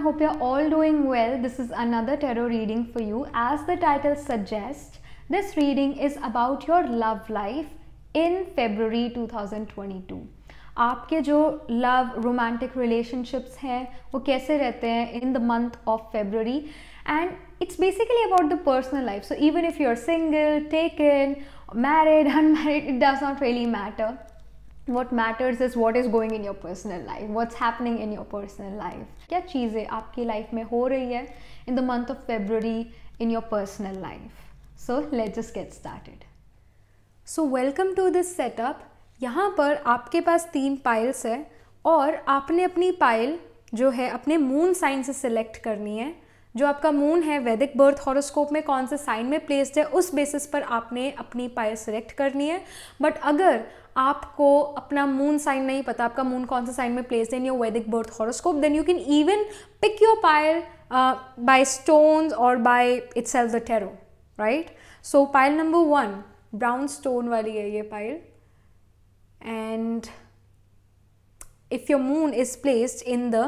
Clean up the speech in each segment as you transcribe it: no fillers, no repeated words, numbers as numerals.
hope you're all doing well. This is another tarot reading for you. As the title suggests, this reading is about your love life in February 2022. आपके जो love romantic relationships हैं वो कैसे रहते हैं in the month of February, and it's basically about the personal life. So even if you're single, taken, married, unmarried, it does not really matter. What matters is what is going in your personal life, what's happening in your personal life. क्या चीज़ें आपकी life में हो रही है in the month of February in your personal life. So let's just get started. So welcome to this setup. यहाँ पर आपके पास 3 पाइल्स है और आपने अपनी पाइल जो है अपने मून साइन से सिलेक्ट करनी है. जो आपका मून है वैदिक बर्थ हॉरोस्कोप में कौन से साइन में प्लेस्ड है उस बेसिस पर आपने अपनी पाइल सिलेक्ट करनी है. बट अगर आपको अपना मून साइन नहीं पता, आपका मून कौन से साइन में प्लेस्ड है in your Vedic birth horoscope, then you can even pick your pile by stones और by itself the tarot, right. So pile number 1 brown stone वाली है ये पाइल. And if your moon is placed in the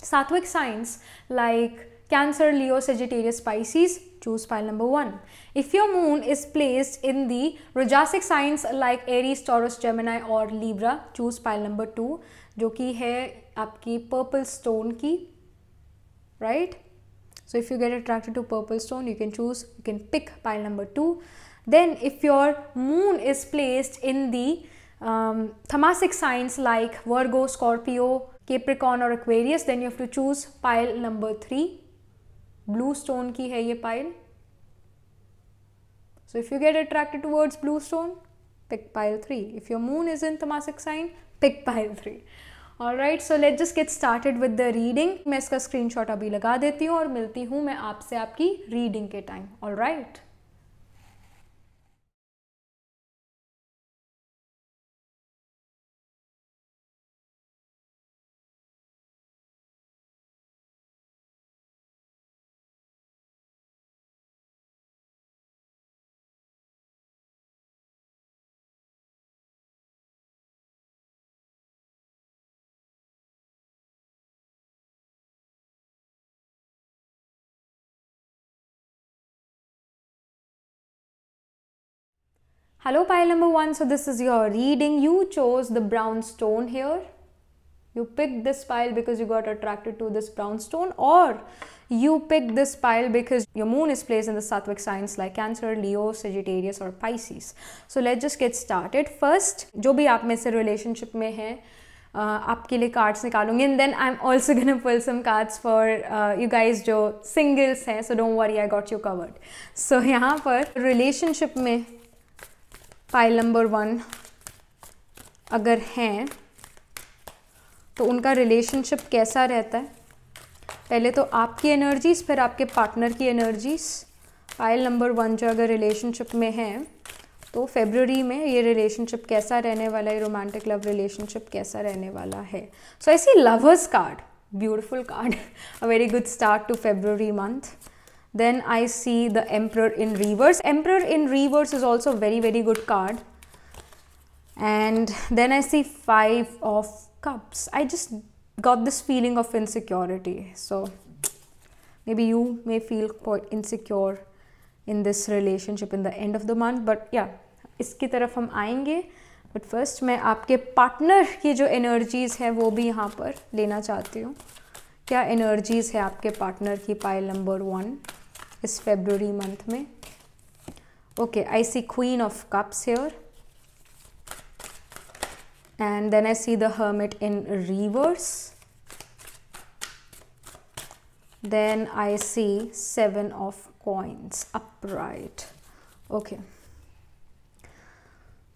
Sattvic signs like Cancer, Leo, Sagittarius, Pisces, choose pile number 1. If your moon is placed in the Rajasic signs like Aries, Taurus, Gemini or Libra, choose pile number 2, जो कि है आपकी purple stone की, right? So if you get attracted to purple stone, you can pick pile number 2. Then if your moon is placed in the Tamasic signs like Virgo, Scorpio, Capricorn or Aquarius, then you have to choose pile number 3. Blue stone की है ये pile. So if you get attracted towards blue stone, pick pile 3. If your moon is in Tamasic sign, pick pile 3. Alright, so let's just get started with the reading. मैं इसका screenshot अभी लगा देती हूँ और मिलती हूँ मैं आपसे आपकी reading के time. Alright. Hello pile number 1, so this is your reading. You chose the brown stone here. You picked this pile because you got attracted to this brown stone, or you picked this pile because your moon is placed in the Sattvic signs like Cancer, Leo, Sagittarius or Pisces. So let's just get started. First, जो भी आप में से relationship में है आपके लिए cards निकालूंगी, and then I'm also gonna pull some cards for you guys जो singles हैं. So don't worry, I got you covered. So यहाँ पर relationship में पाइल नंबर 1 अगर हैं तो उनका रिलेशनशिप कैसा रहता है. पहले तो आपकी एनर्जीज फिर आपके पार्टनर की एनर्जीज. पाइल नंबर 1 जो अगर रिलेशनशिप में हैं तो फेब्रुअरी में ये रिलेशनशिप कैसा रहने वाला है, रोमांटिक लव रिलेशनशिप कैसा रहने वाला है. So I see lovers card, beautiful card, a very good start to February month. Then I see the Emperor in reverse. Emperor in reverse is also very, very good card. And then I see 5 of Cups. I just got this feeling of insecurity. So maybe you may feel quite insecure in this relationship in the end of the month. But yeah, इसकी तरफ हम आएंगे. But first मैं आपके partner की जो energies है वो भी यहाँ पर लेना चाहती हूँ. क्या energies है आपके partner की पाइल नंबर 1 इस फेब्रुअरी मंथ में. Okay, I see queen of cups here and then I see the hermit in reverse. Then I see 7 of coins upright. Okay,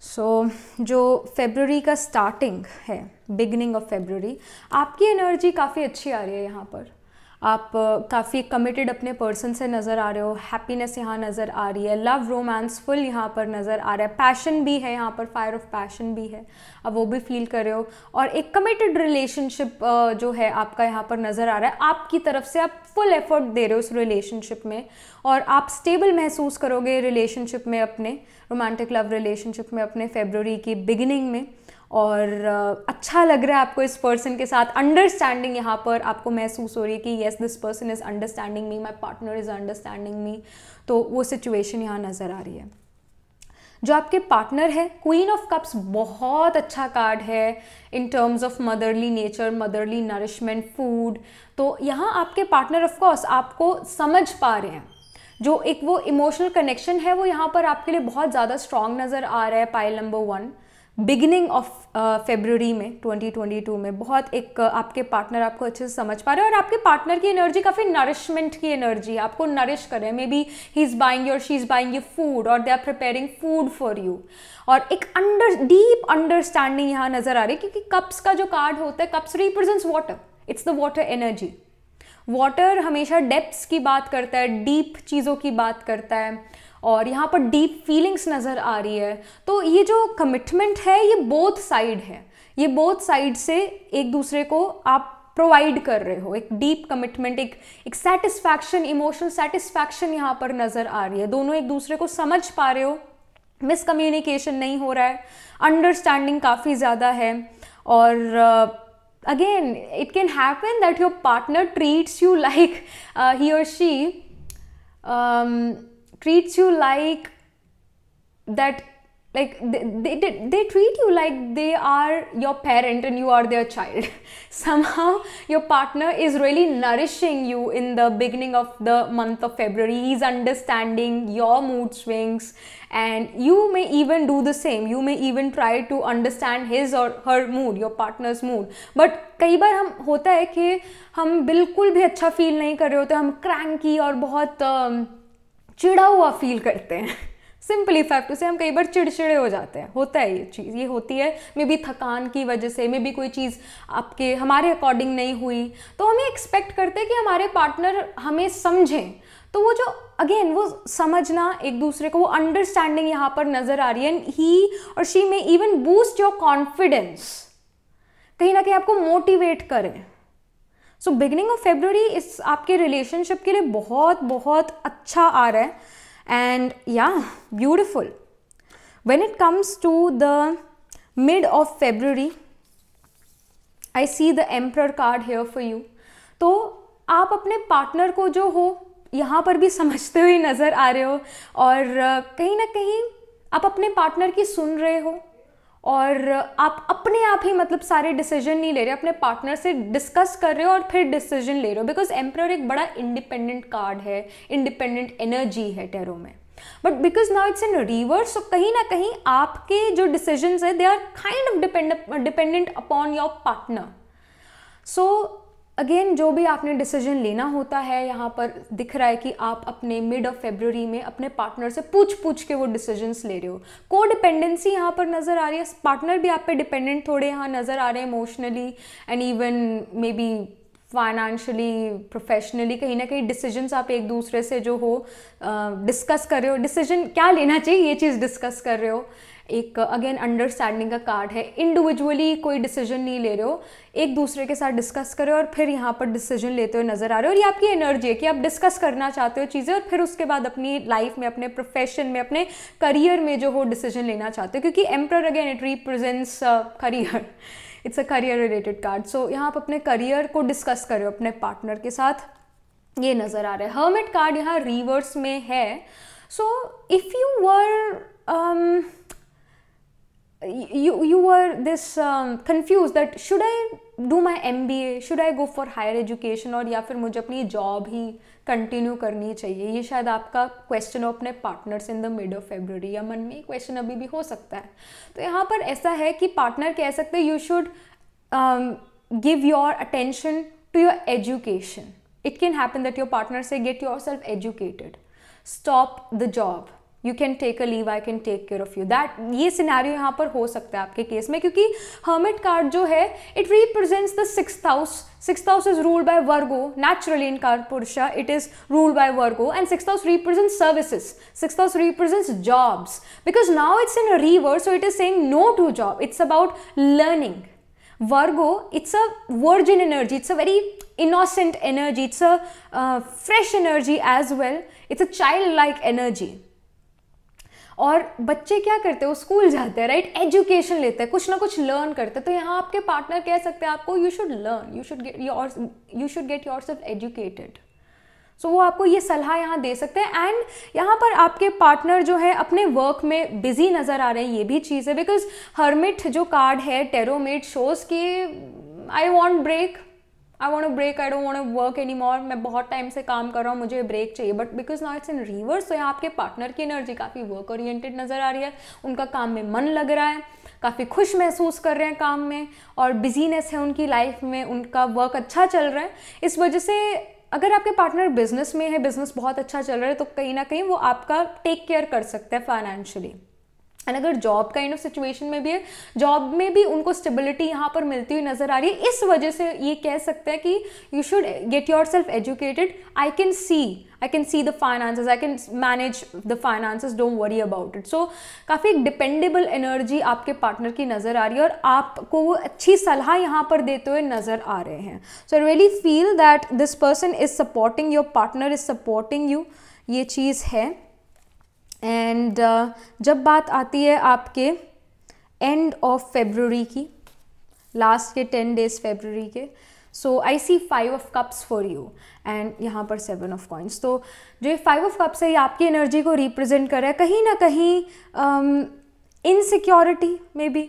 so जो फेब्रुअरी का स्टार्टिंग है, beginning of February, आपकी energy काफ़ी अच्छी आ रही है. यहाँ पर आप काफ़ी कमिटेड अपने पर्सन से नज़र आ रहे हो. हैप्पीनेस यहाँ नज़र आ रही है. लव रोमांसफुल यहाँ पर नज़र आ रहा है. पैशन भी है यहाँ पर, फायर ऑफ पैशन भी है, अब वो भी फील कर रहे हो. और एक कमिटेड रिलेशनशिप जो है आपका यहाँ पर नज़र आ रहा है. आपकी तरफ से आप फुल एफर्ट दे रहे हो उस रिलेशनशिप में और आप स्टेबल महसूस करोगे रिलेशनशिप में, अपने रोमांटिक लव रिलेशनशिप में अपने फेब्रुअरी की बिगिनिंग में. और अच्छा लग रहा है आपको इस पर्सन के साथ, अंडरस्टैंडिंग यहाँ पर आपको महसूस हो रही है कि yes this person is understanding me, my partner is understanding me, तो वो सिचुएशन यहाँ नज़र आ रही है। जो आपके पार्टनर है, क्वीन ऑफ कप्स बहुत अच्छा कार्ड है in terms of motherly nature, motherly nourishment, food. तो यहाँ आपके पार्टनर ऑफ कोर्स आपको समझ पा रहे हैं, जो एक वो इमोशनल कनेक्शन है वो यहाँ पर आपके लिए बहुत ज़्यादा स्ट्रॉन्ग नज़र आ रहा है। Pile number 1 beginning of February में 2022 में बहुत एक आपके पार्टनर आपको अच्छे से समझ पा रहे हैं, और आपके पार्टनर की एनर्जी काफ़ी नरिशमेंट की एनर्जी है, आपको नरिश कर रहे हैं। Maybe he is buying your, she is buying you food, और they are preparing food for you, और एक डीप अंडरस्टैंडिंग यहाँ नज़र आ रही है। क्योंकि कप्स का जो कार्ड होता है, cups represents water, it's the water energy. Water हमेशा डेप्थ्स की बात करता है, डीप चीज़ों की बात करता है, और यहाँ पर डीप फीलिंग्स नज़र आ रही है। तो ये जो कमिटमेंट है ये बोथ साइड है, ये बोथ साइड से एक दूसरे को आप प्रोवाइड कर रहे हो, एक डीप कमिटमेंट, एक सेटिस्फैक्शन, इमोशनल सेटिस्फैक्शन यहाँ पर नज़र आ रही है। दोनों एक दूसरे को समझ पा रहे हो, मिसकम्युनिकेशन नहीं हो रहा है, अंडरस्टैंडिंग काफ़ी ज़्यादा है। और again it can happen that your partner treats you like he or she treats you like that, like they treat you like they are your parent and you are their child. Somehow your partner is really nourishing you in the beginning of the month of February. He's understanding your mood swings, and you may even do the same. You may even try to understand his or her mood, your partner's mood. But कई बार हम होता है कि हम बिल्कुल भी अच्छा feel नहीं कर रहे होते, हम क्रैंकी और बहुत चिड़ा हुआ फील करते हैं। सिंपली फैक्ट से हम कई बार चिड़चिड़े हो जाते हैं, होता है ये चीज़, ये होती है मे बी थकान की वजह से, मे बी कोई चीज़ आपके हमारे अकॉर्डिंग नहीं हुई, तो हमें एक्सपेक्ट करते हैं कि हमारे पार्टनर हमें समझें। तो वो जो अगेन वो समझना एक दूसरे को, वो अंडरस्टैंडिंग यहाँ पर नज़र आ रही है, एंड ही और शी में इवन बूस्ट योर कॉन्फिडेंस, कहीं ना कहीं आपको मोटिवेट करें। सो बिगिनिंग ऑफ फेब्रुअरी इस आपके रिलेशनशिप के लिए बहुत बहुत अच्छा आ रहा है। And yeah, beautiful. When it comes to the mid of February, I see the Emperor card here for you. तो आप अपने पार्टनर को जो हो यहाँ पर भी समझते हुए नज़र आ रहे हो, और कहीं ना कहीं आप अपने पार्टनर की सुन रहे हो, और आप अपने आप ही मतलब सारे डिसीजन नहीं ले रहे, अपने पार्टनर से डिस्कस कर रहे हो और फिर डिसीजन ले रहे हो। बिकॉज एम्परर एक बड़ा इंडिपेंडेंट कार्ड है, इंडिपेंडेंट एनर्जी है टैरो में, but because now it's in reverse, so कहीं ना कहीं आपके जो डिसीजंस है they are kind of dependent upon your partner. So again जो भी आपने डिसीजन लेना होता है, यहाँ पर दिख रहा है कि आप अपने मिड ऑफ फेब्रुअरी में अपने पार्टनर से पूछ के वो डिसीजंस ले रहे हो। को डिपेंडेंसी यहाँ पर नज़र आ रही है, पार्टनर भी आप पे डिपेंडेंट थोड़े यहाँ नज़र आ रहे हैं emotionally and even may be financially, professionally. कहीं ना कहीं डिसीजंस आप एक दूसरे से जो हो डिस्कस कर रहे हो, डिसीजन क्या लेना चाहिए ये चीज़ डिस्कस कर रहे हो। एक अगेन अंडरस्टैंडिंग का कार्ड है, इंडिविजुअली कोई डिसीजन नहीं ले रहे हो, एक दूसरे के साथ डिस्कस करो और फिर यहाँ पर डिसीजन लेते हुए नजर आ रहे हो। और ये आपकी एनर्जी है कि आप डिस्कस करना चाहते हो चीज़ें, और फिर उसके बाद अपनी लाइफ में, अपने प्रोफेशन में, अपने करियर में जो हो डिसीजन लेना चाहते हो, क्योंकि emperor again it represents career, it's a career related card. So यहाँ आप अपने करियर को डिस्कस कर रहे हो अपने पार्टनर के साथ, ये नज़र आ रहा है। हर्मिट कार्ड यहाँ रिवर्स में है। सो if you were you were this confused that should I do my MBA, should I go for higher education, और या फिर मुझे अपनी जॉब ही कंटिन्यू करनी चाहिए, ये शायद आपका क्वेश्चन हो अपने partners in the mid of February, या मन में ये क्वेश्चन अभी भी हो सकता है। तो यहाँ पर ऐसा है कि पार्टनर कह सकते हैं you should give your attention to your education. It can happen that your partner say get yourself educated, stop the job, you can take a leave, I can take care of you, that ये scenario यहाँ पर हो सकता है आपके case में। क्योंकि hermit card जो है it represents the sixth house is ruled by Virgo, naturally in Kalapurusha it is ruled by Virgo, and sixth house represents services, sixth house represents jobs, because now it's in reverse, so it is saying no to job, it's about learning. Virgo, it's a virgin energy, it's a very innocent energy, it's a fresh energy as well, it's a childlike energy. और बच्चे क्या करते हैं, वो school जाते हैं, right, education लेते हैं, कुछ ना कुछ लर्न करते हैं। तो यहाँ आपके पार्टनर कह सकते हैं आपको, you should learn, you should get yourself educated. So वो आपको ये सलाह यहाँ दे सकते हैं। एंड यहाँ पर आपके पार्टनर जो है अपने वर्क में बिजी नज़र आ रहे हैं, ये भी चीज़ है, बिकॉज हर्मिट जो कार्ड है टैरो में शोज कि I want break, I want break, I don't want to work any more, मैं बहुत टाइम से काम कर रहा हूँ, मुझे ब्रेक चाहिए। But because now it's in reverse, तो यहाँ आपके पार्टनर की एनर्जी काफ़ी वर्क ओरिएंटेड नज़र आ रही है, उनका काम में मन लग रहा है, काफ़ी खुश महसूस कर रहे हैं काम में, और बिजीनेस है उनकी लाइफ में, उनका वर्क अच्छा चल रहा है। इस वजह से अगर आपके पार्टनर बिजनेस में है, बिजनेस बहुत अच्छा चल रहा है, तो कहीं ना कहीं वो आपका टेक केयर कर सकते हैं फाइनेंशियली। एंड अगर जॉब काइंड ऑफ सिचुएशन में भी है, जॉब में भी उनको स्टेबिलिटी यहाँ पर मिलती हुई नजर आ रही है। इस वजह से ये कह सकते हैं कि you should get yourself educated, I can see the finances, I can manage the finances, don't worry about it. So काफ़ी डिपेंडेबल एनर्जी आपके पार्टनर की नज़र आ रही है, और आपको वो अच्छी सलाह यहाँ पर देते हुए नज़र आ रहे हैं। So I really feel that this person is supporting, your partner is supporting you, ये चीज़ है। एंड जब बात आती है आपके एंड ऑफ फेब्रुअरी की, लास्ट के 10 डेज फेब्रुअरी के, so I see 5 of cups for you and यहाँ पर 7 ऑफ कॉइन्स। तो जो ये 5 ऑफ कप्स है, ये आपकी एनर्जी को रिप्रेजेंट कर रहा है कहीं ना कहीं इनसिक्योरिटी में भी,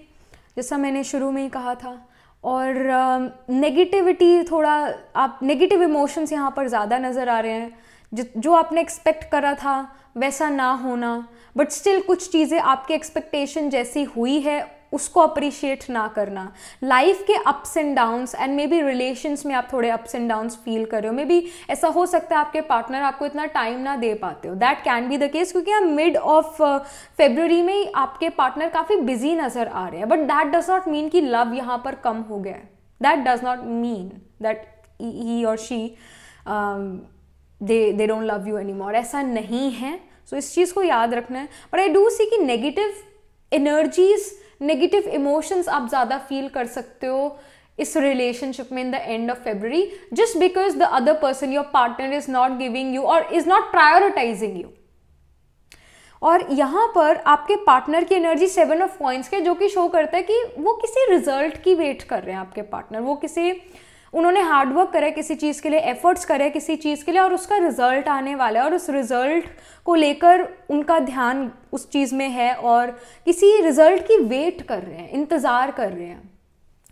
जैसा मैंने शुरू में ही कहा था, और नेगेटिविटी, थोड़ा आप नेगेटिव इमोशंस यहाँ पर ज़्यादा नज़र आ रहे हैं, जो आपने एक्सपेक्ट करा था वैसा ना होना, बट स्टिल कुछ चीज़ें आपके एक्सपेक्टेशन जैसी हुई है उसको अप्रिशिएट ना करना, लाइफ के ups and downs, and may be relations में आप थोड़े अप्स एंड डाउन्स फील कर रहे हो। मे बी ऐसा हो सकता है आपके पार्टनर आपको इतना टाइम ना दे पाते हो, that can be the case, क्योंकि आप मिड ऑफ फेब्रुअरी में ही आपके पार्टनर काफ़ी बिजी नज़र आ रहे हैं। But that does not mean कि लव यहाँ पर कम हो गया है, that does not mean that he और she they don't love you anymore, ऐसा नहीं है। सो इस चीज़ को याद रखना है। बट आई डू सी कि नेगेटिव एनर्जीज, नेगेटिव इमोशंस आप ज़्यादा फील कर सकते हो इस रिलेशनशिप में in the end of February, just because the other person, your partner, is not giving you और इज नॉट प्रायोरिटाइजिंग यू। और यहाँ पर आपके पार्टनर की एनर्जी 7 ऑफ कॉइन्स के, जो कि शो करता है कि वो किसी रिजल्ट की वेट कर रहे हैं आपके पार्टनर, वो किसी, उन्होंने हार्डवर्क करा है किसी चीज़ के लिए, एफर्ट्स करे किसी चीज़ के लिए, और उसका रिजल्ट आने वाला है, और उस रिजल्ट को लेकर उनका ध्यान उस चीज़ में है, और किसी रिजल्ट की वेट कर रहे हैं, इंतज़ार कर रहे हैं।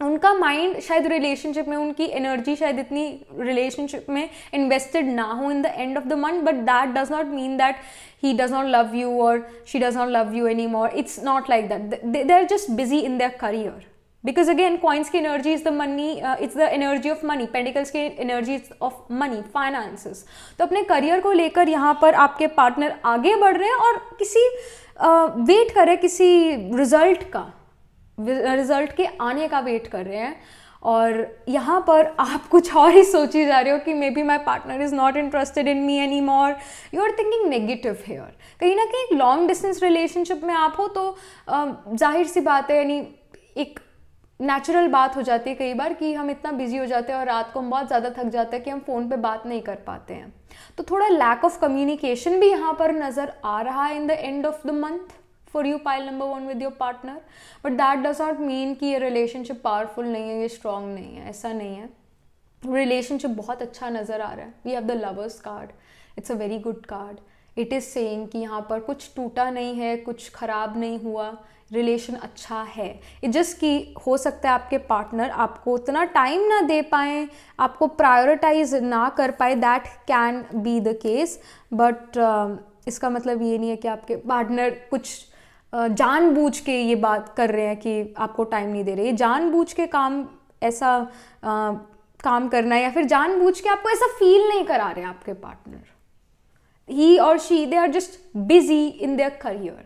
उनका माइंड शायद रिलेशनशिप में, उनकी एनर्जी शायद इतनी रिलेशनशिप में इन्वेस्टेड ना हो इन the end of the month, but that does not mean that he does not love you or she does not love you anymore. It's not like that. They're just busy in their career. Because again, coins की energy is the money, it's the energy of money. Pentacles की energy is of money, finances. तो अपने career को लेकर यहाँ पर आपके partner आगे बढ़ रहे हैं, और किसी वेट कर रहे हैं किसी रिजल्ट का, रिजल्ट के आने का वेट कर रहे हैं। और यहाँ पर आप कुछ और ही सोची जा रहे हो कि maybe my partner is not interested in me any more, you are thinking negative here. कहीं ना कहीं लॉन्ग डिस्टेंस रिलेशनशिप में आप हो तो जाहिर सी बात है, यानी एक नेचुरल बात हो जाती है कई बार कि हम इतना बिजी हो जाते हैं और रात को हम बहुत ज़्यादा थक जाते हैं कि हम फ़ोन पे बात नहीं कर पाते हैं। तो थोड़ा लैक ऑफ कम्युनिकेशन भी यहाँ पर नज़र आ रहा है इन the end of the month for you, pile number 1 with your partner. But that does not mean कि ये रिलेशनशिप पावरफुल नहीं है, ये स्ट्रॉन्ग नहीं है, ऐसा नहीं है। रिलेशनशिप बहुत अच्छा नज़र आ रहा है। We have the lovers card, it's a very good card. It is saying कि यहाँ पर कुछ टूटा नहीं है, कुछ ख़राब नहीं हुआ, रिलेशन अच्छा है। इट जस्ट कि हो सकता है आपके पार्टनर आपको उतना टाइम ना दे पाएँ, आपको प्रायोरिटाइज ना कर पाए, that can be the case. But इसका मतलब ये नहीं है कि आपके पार्टनर कुछ जानबूझ के ये बात कर रहे हैं कि आपको टाइम नहीं दे रहे। जानबूझ के काम ऐसा काम करना है, या फिर जानबूझ के आपको ऐसा फील नहीं करा रहे आपके पार्टनर। ही और she, they are just busy in their career.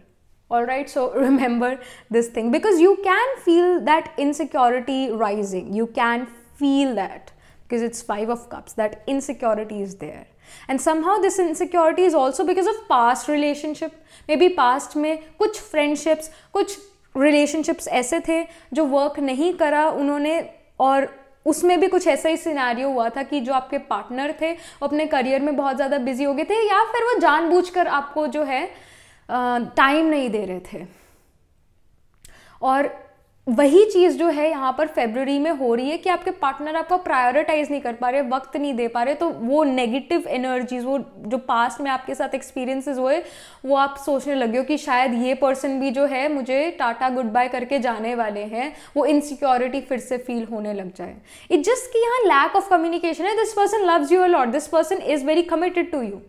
All right, so remember this thing, because you can feel that insecurity rising. You can feel that because it's 5 of cups, that insecurity is there. And somehow this insecurity is also because of past relationship. Maybe past में कुछ friendships, कुछ relationships ऐसे थे जो work नहीं करा उन्होंने, और उसमें भी कुछ ऐसा ही सिनेरियो हुआ था कि जो आपके पार्टनर थे वो अपने करियर में बहुत ज़्यादा बिजी हो गए थे, या फिर वो जानबूझकर आपको जो है टाइम नहीं दे रहे थे। और वही चीज़ जो है यहाँ पर फरवरी में हो रही है कि आपके पार्टनर आपको प्रायोरिटाइज नहीं कर पा रहे, वक्त नहीं दे पा रहे, तो वो नेगेटिव एनर्जीज, वो जो पास्ट में आपके साथ एक्सपीरियंसेस हुए, वो आप सोचने लगे हो कि शायद ये पर्सन भी जो है मुझे टाटा गुड बाय करके जाने वाले हैं, वो इनसिक्योरिटी फिर से फील होने लग जाए। इट जस्ट कि यहाँ लैक ऑफ कम्युनिकेशन है। This person loves you a lot, this person is very committed to you,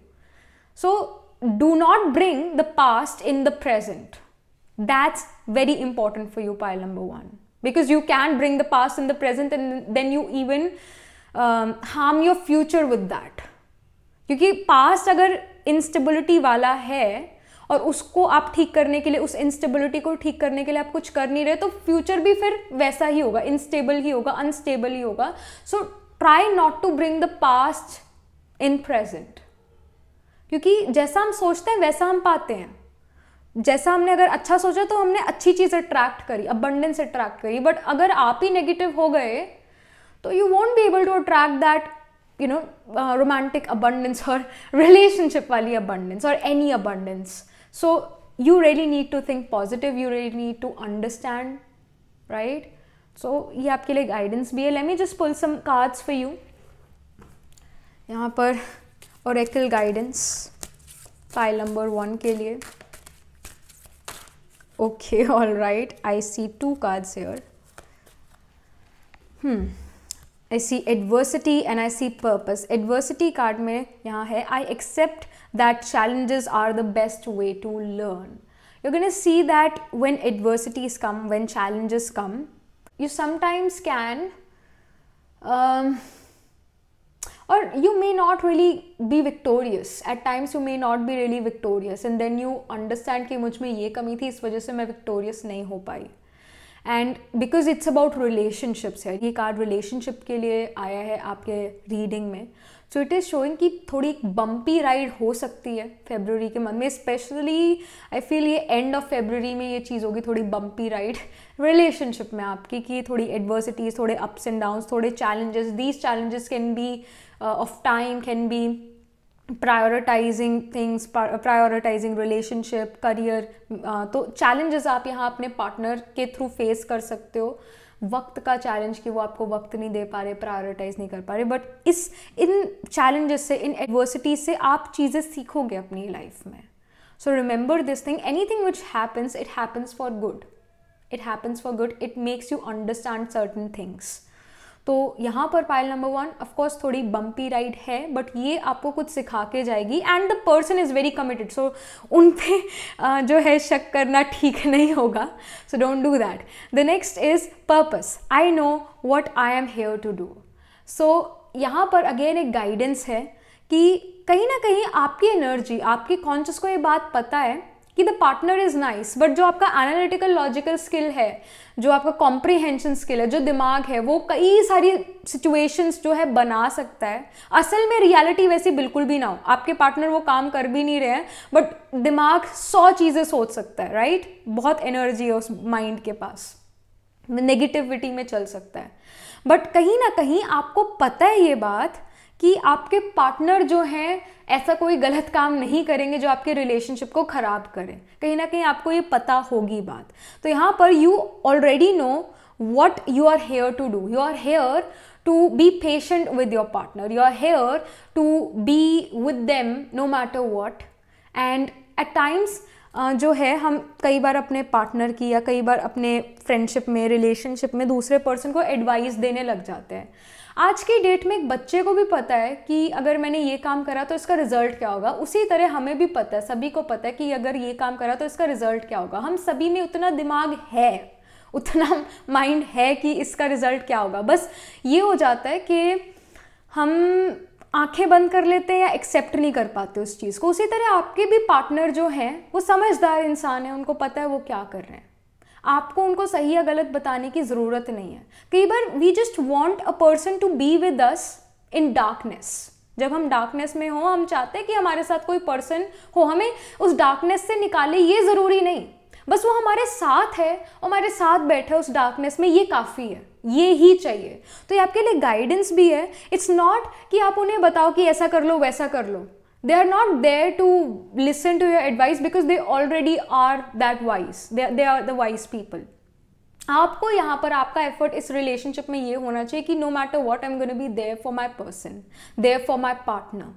so do not bring the past in the present. That's very important for you, pile number 1, because you can bring the past in the present and then you even harm your future with that. क्योंकि past अगर instability वाला है और उसको आप ठीक करने के लिए, उस instability को ठीक करने के लिए आप कुछ कर नहीं रहे, तो future भी फिर वैसा ही होगा, unstable ही होगा, unstable ही होगा. So try not to bring the past in present. क्योंकि जैसा हम सोचते हैं वैसा हम पाते हैं. जैसा हमने अगर अच्छा सोचा तो हमने अच्छी चीज़ अट्रैक्ट करी, अबंडेंस अट्रैक्ट करी. बट अगर आप ही नेगेटिव हो गए तो you won't be able to attract that romantic abundance और रिलेशनशिप वाली अबंडेंस और any abundance. So you really need to think positive, you really need to understand, right. So ये आपके लिए गाइडेंस भी है. Let me just pull some cards for you. यहाँ पर ओरेकल गाइडेंस पाइल नंबर 1 के लिए. Okay, all right. I see 2 cards here. I see adversity and I see purpose. Adversity card में यहाँ है I accept that challenges are the best way to learn. You're going to see that when adversities come, when challenges come, you sometimes can or you may not really be victorious. At times you may not be really victorious and then you understand कि मुझ में ये कमी थी, इस वजह से मैं victorious नहीं हो पाई. And because it's about relationships है, ये कार्ड relationship के लिए आया है आपके रीडिंग में. So it is showing कि थोड़ी बम्पी राइड हो सकती है फरवरी के मंथ में. स्पेशली आई फील ये एंड ऑफ फरवरी में ये चीज़ होगी, थोड़ी बम्पी राइड रिलेशनशिप में आपकी, कि थोड़ी एडवर्सिटीज, थोड़े अप्स एंड डाउन्स, थोड़े challenges. These challenges can be of time, can be prioritizing things, prioritizing relationship, career. तो challenges आप यहाँ अपने partner के थ्रू face कर सकते हो. वक्त का चैलेंज कि वो आपको वक्त नहीं दे पा रहे, प्रायोरिटाइज नहीं कर पा रहे. बट इन चैलेंजेस से, इन एडवर्सिटीज से आप चीज़ें सीखोगे अपनी लाइफ में. So remember this thing, anything which happens, it happens for good. It happens for good. It makes you understand certain things. तो यहाँ पर पाइल नंबर 1 ऑफकोर्स थोड़ी बम्पी राइड है, बट ये आपको कुछ सिखा के जाएगी. And the person is very committed, so उन पे जो है शक करना ठीक नहीं होगा. So don't do that. The next is purpose. I know what I am here to do. So यहाँ पर अगेन एक गाइडेंस है कि कहीं ना कहीं आपकी एनर्जी, आपकी कॉन्शियस को ये बात पता है कि the partner is nice, but जो आपका एनालिटिकल लॉजिकल स्किल है, जो आपका कॉम्प्रीहेंशन स्किल है, जो दिमाग है, वो कई सारी सिचुएशंस जो है बना सकता है. असल में रियलिटी वैसी बिल्कुल भी ना हो, आपके पार्टनर वो काम कर भी नहीं रहे हैं, बट दिमाग 100 चीज़ें सोच सकता है, राइट. बहुत एनर्जी है उस माइंड के पास, नेगेटिविटी में चल सकता है. बट कहीं ना कहीं आपको पता है ये बात कि आपके पार्टनर जो हैं ऐसा कोई गलत काम नहीं करेंगे जो आपके रिलेशनशिप को ख़राब करें. कहीं ना कहीं आपको ये पता होगी बात. तो यहाँ पर you already know what you are here to do. You are here to be patient with your partner. You are here to be with them no matter what. And at times जो है हम कई बार अपने partner की या कई बार अपने friendship में, रिलेशनशिप में दूसरे पर्सन को एडवाइस देने लग जाते हैं. आज की डेट में एक बच्चे को भी पता है कि अगर मैंने ये काम करा तो इसका रिजल्ट क्या होगा. उसी तरह हमें भी पता है, सभी को पता है कि अगर ये काम करा तो इसका रिजल्ट क्या होगा. हम सभी में उतना दिमाग है, उतना माइंड है कि इसका रिजल्ट क्या होगा. बस ये हो जाता है कि हम आंखें बंद कर लेते हैं या एक्सेप्ट नहीं कर पाते उस चीज़ को. उसी तरह आपके भी पार्टनर जो हैं वो समझदार इंसान है, उनको पता है वो क्या कर रहे हैं. आपको उनको सही या गलत बताने की ज़रूरत नहीं है. कई बार we just want a person to be with us in darkness. जब हम डार्कनेस में हो, हम चाहते हैं कि हमारे साथ कोई पर्सन हो, हमें उस डार्कनेस से निकाले, ये ज़रूरी नहीं, बस वो हमारे साथ है, हमारे साथ बैठा है उस डार्कनेस में, ये काफ़ी है, ये ही चाहिए. तो ये आपके लिए गाइडेंस भी है. इट्स नॉट कि आप उन्हें बताओ कि ऐसा कर लो वैसा कर लो. They are not there to listen to your advice because they already are that wise. They are the wise people. आपको यहाँ पर आपका एफर्ट इस रिलेशनशिप में ये होना चाहिए कि no matter what I'm going to be there for my person, there for my partner.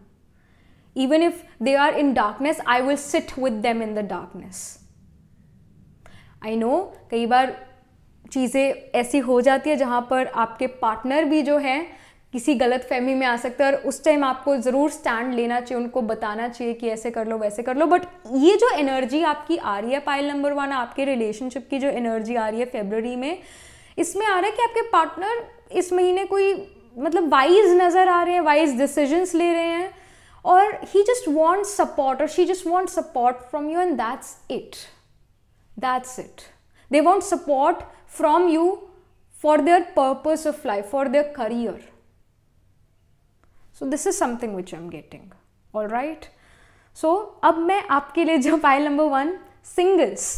Even if they are in darkness, I will sit with them in the darkness. I know कई बार चीज़ें ऐसी हो जाती है जहाँ पर आपके partner भी जो है किसी गलत फहमी में आ सकते हैं और उस टाइम आपको ज़रूर स्टैंड लेना चाहिए, उनको बताना चाहिए कि ऐसे कर लो वैसे कर लो. बट ये जो एनर्जी आपकी आ रही है पाइल नंबर 1, आपके रिलेशनशिप की जो एनर्जी आ रही है फरवरी में, इसमें आ रहा है कि आपके पार्टनर इस महीने कोई मतलब वाइज नज़र आ रहे हैं, वाइज डिसीजंस ले रहे हैं, और ही जस्ट वॉन्ट्स सपोर्ट और she just want support from you, and that's it. They want support from you for their purpose of life, for their career. So this is something which I'm getting. All right. So अब मैं आपके लिए जो file number 1 singles,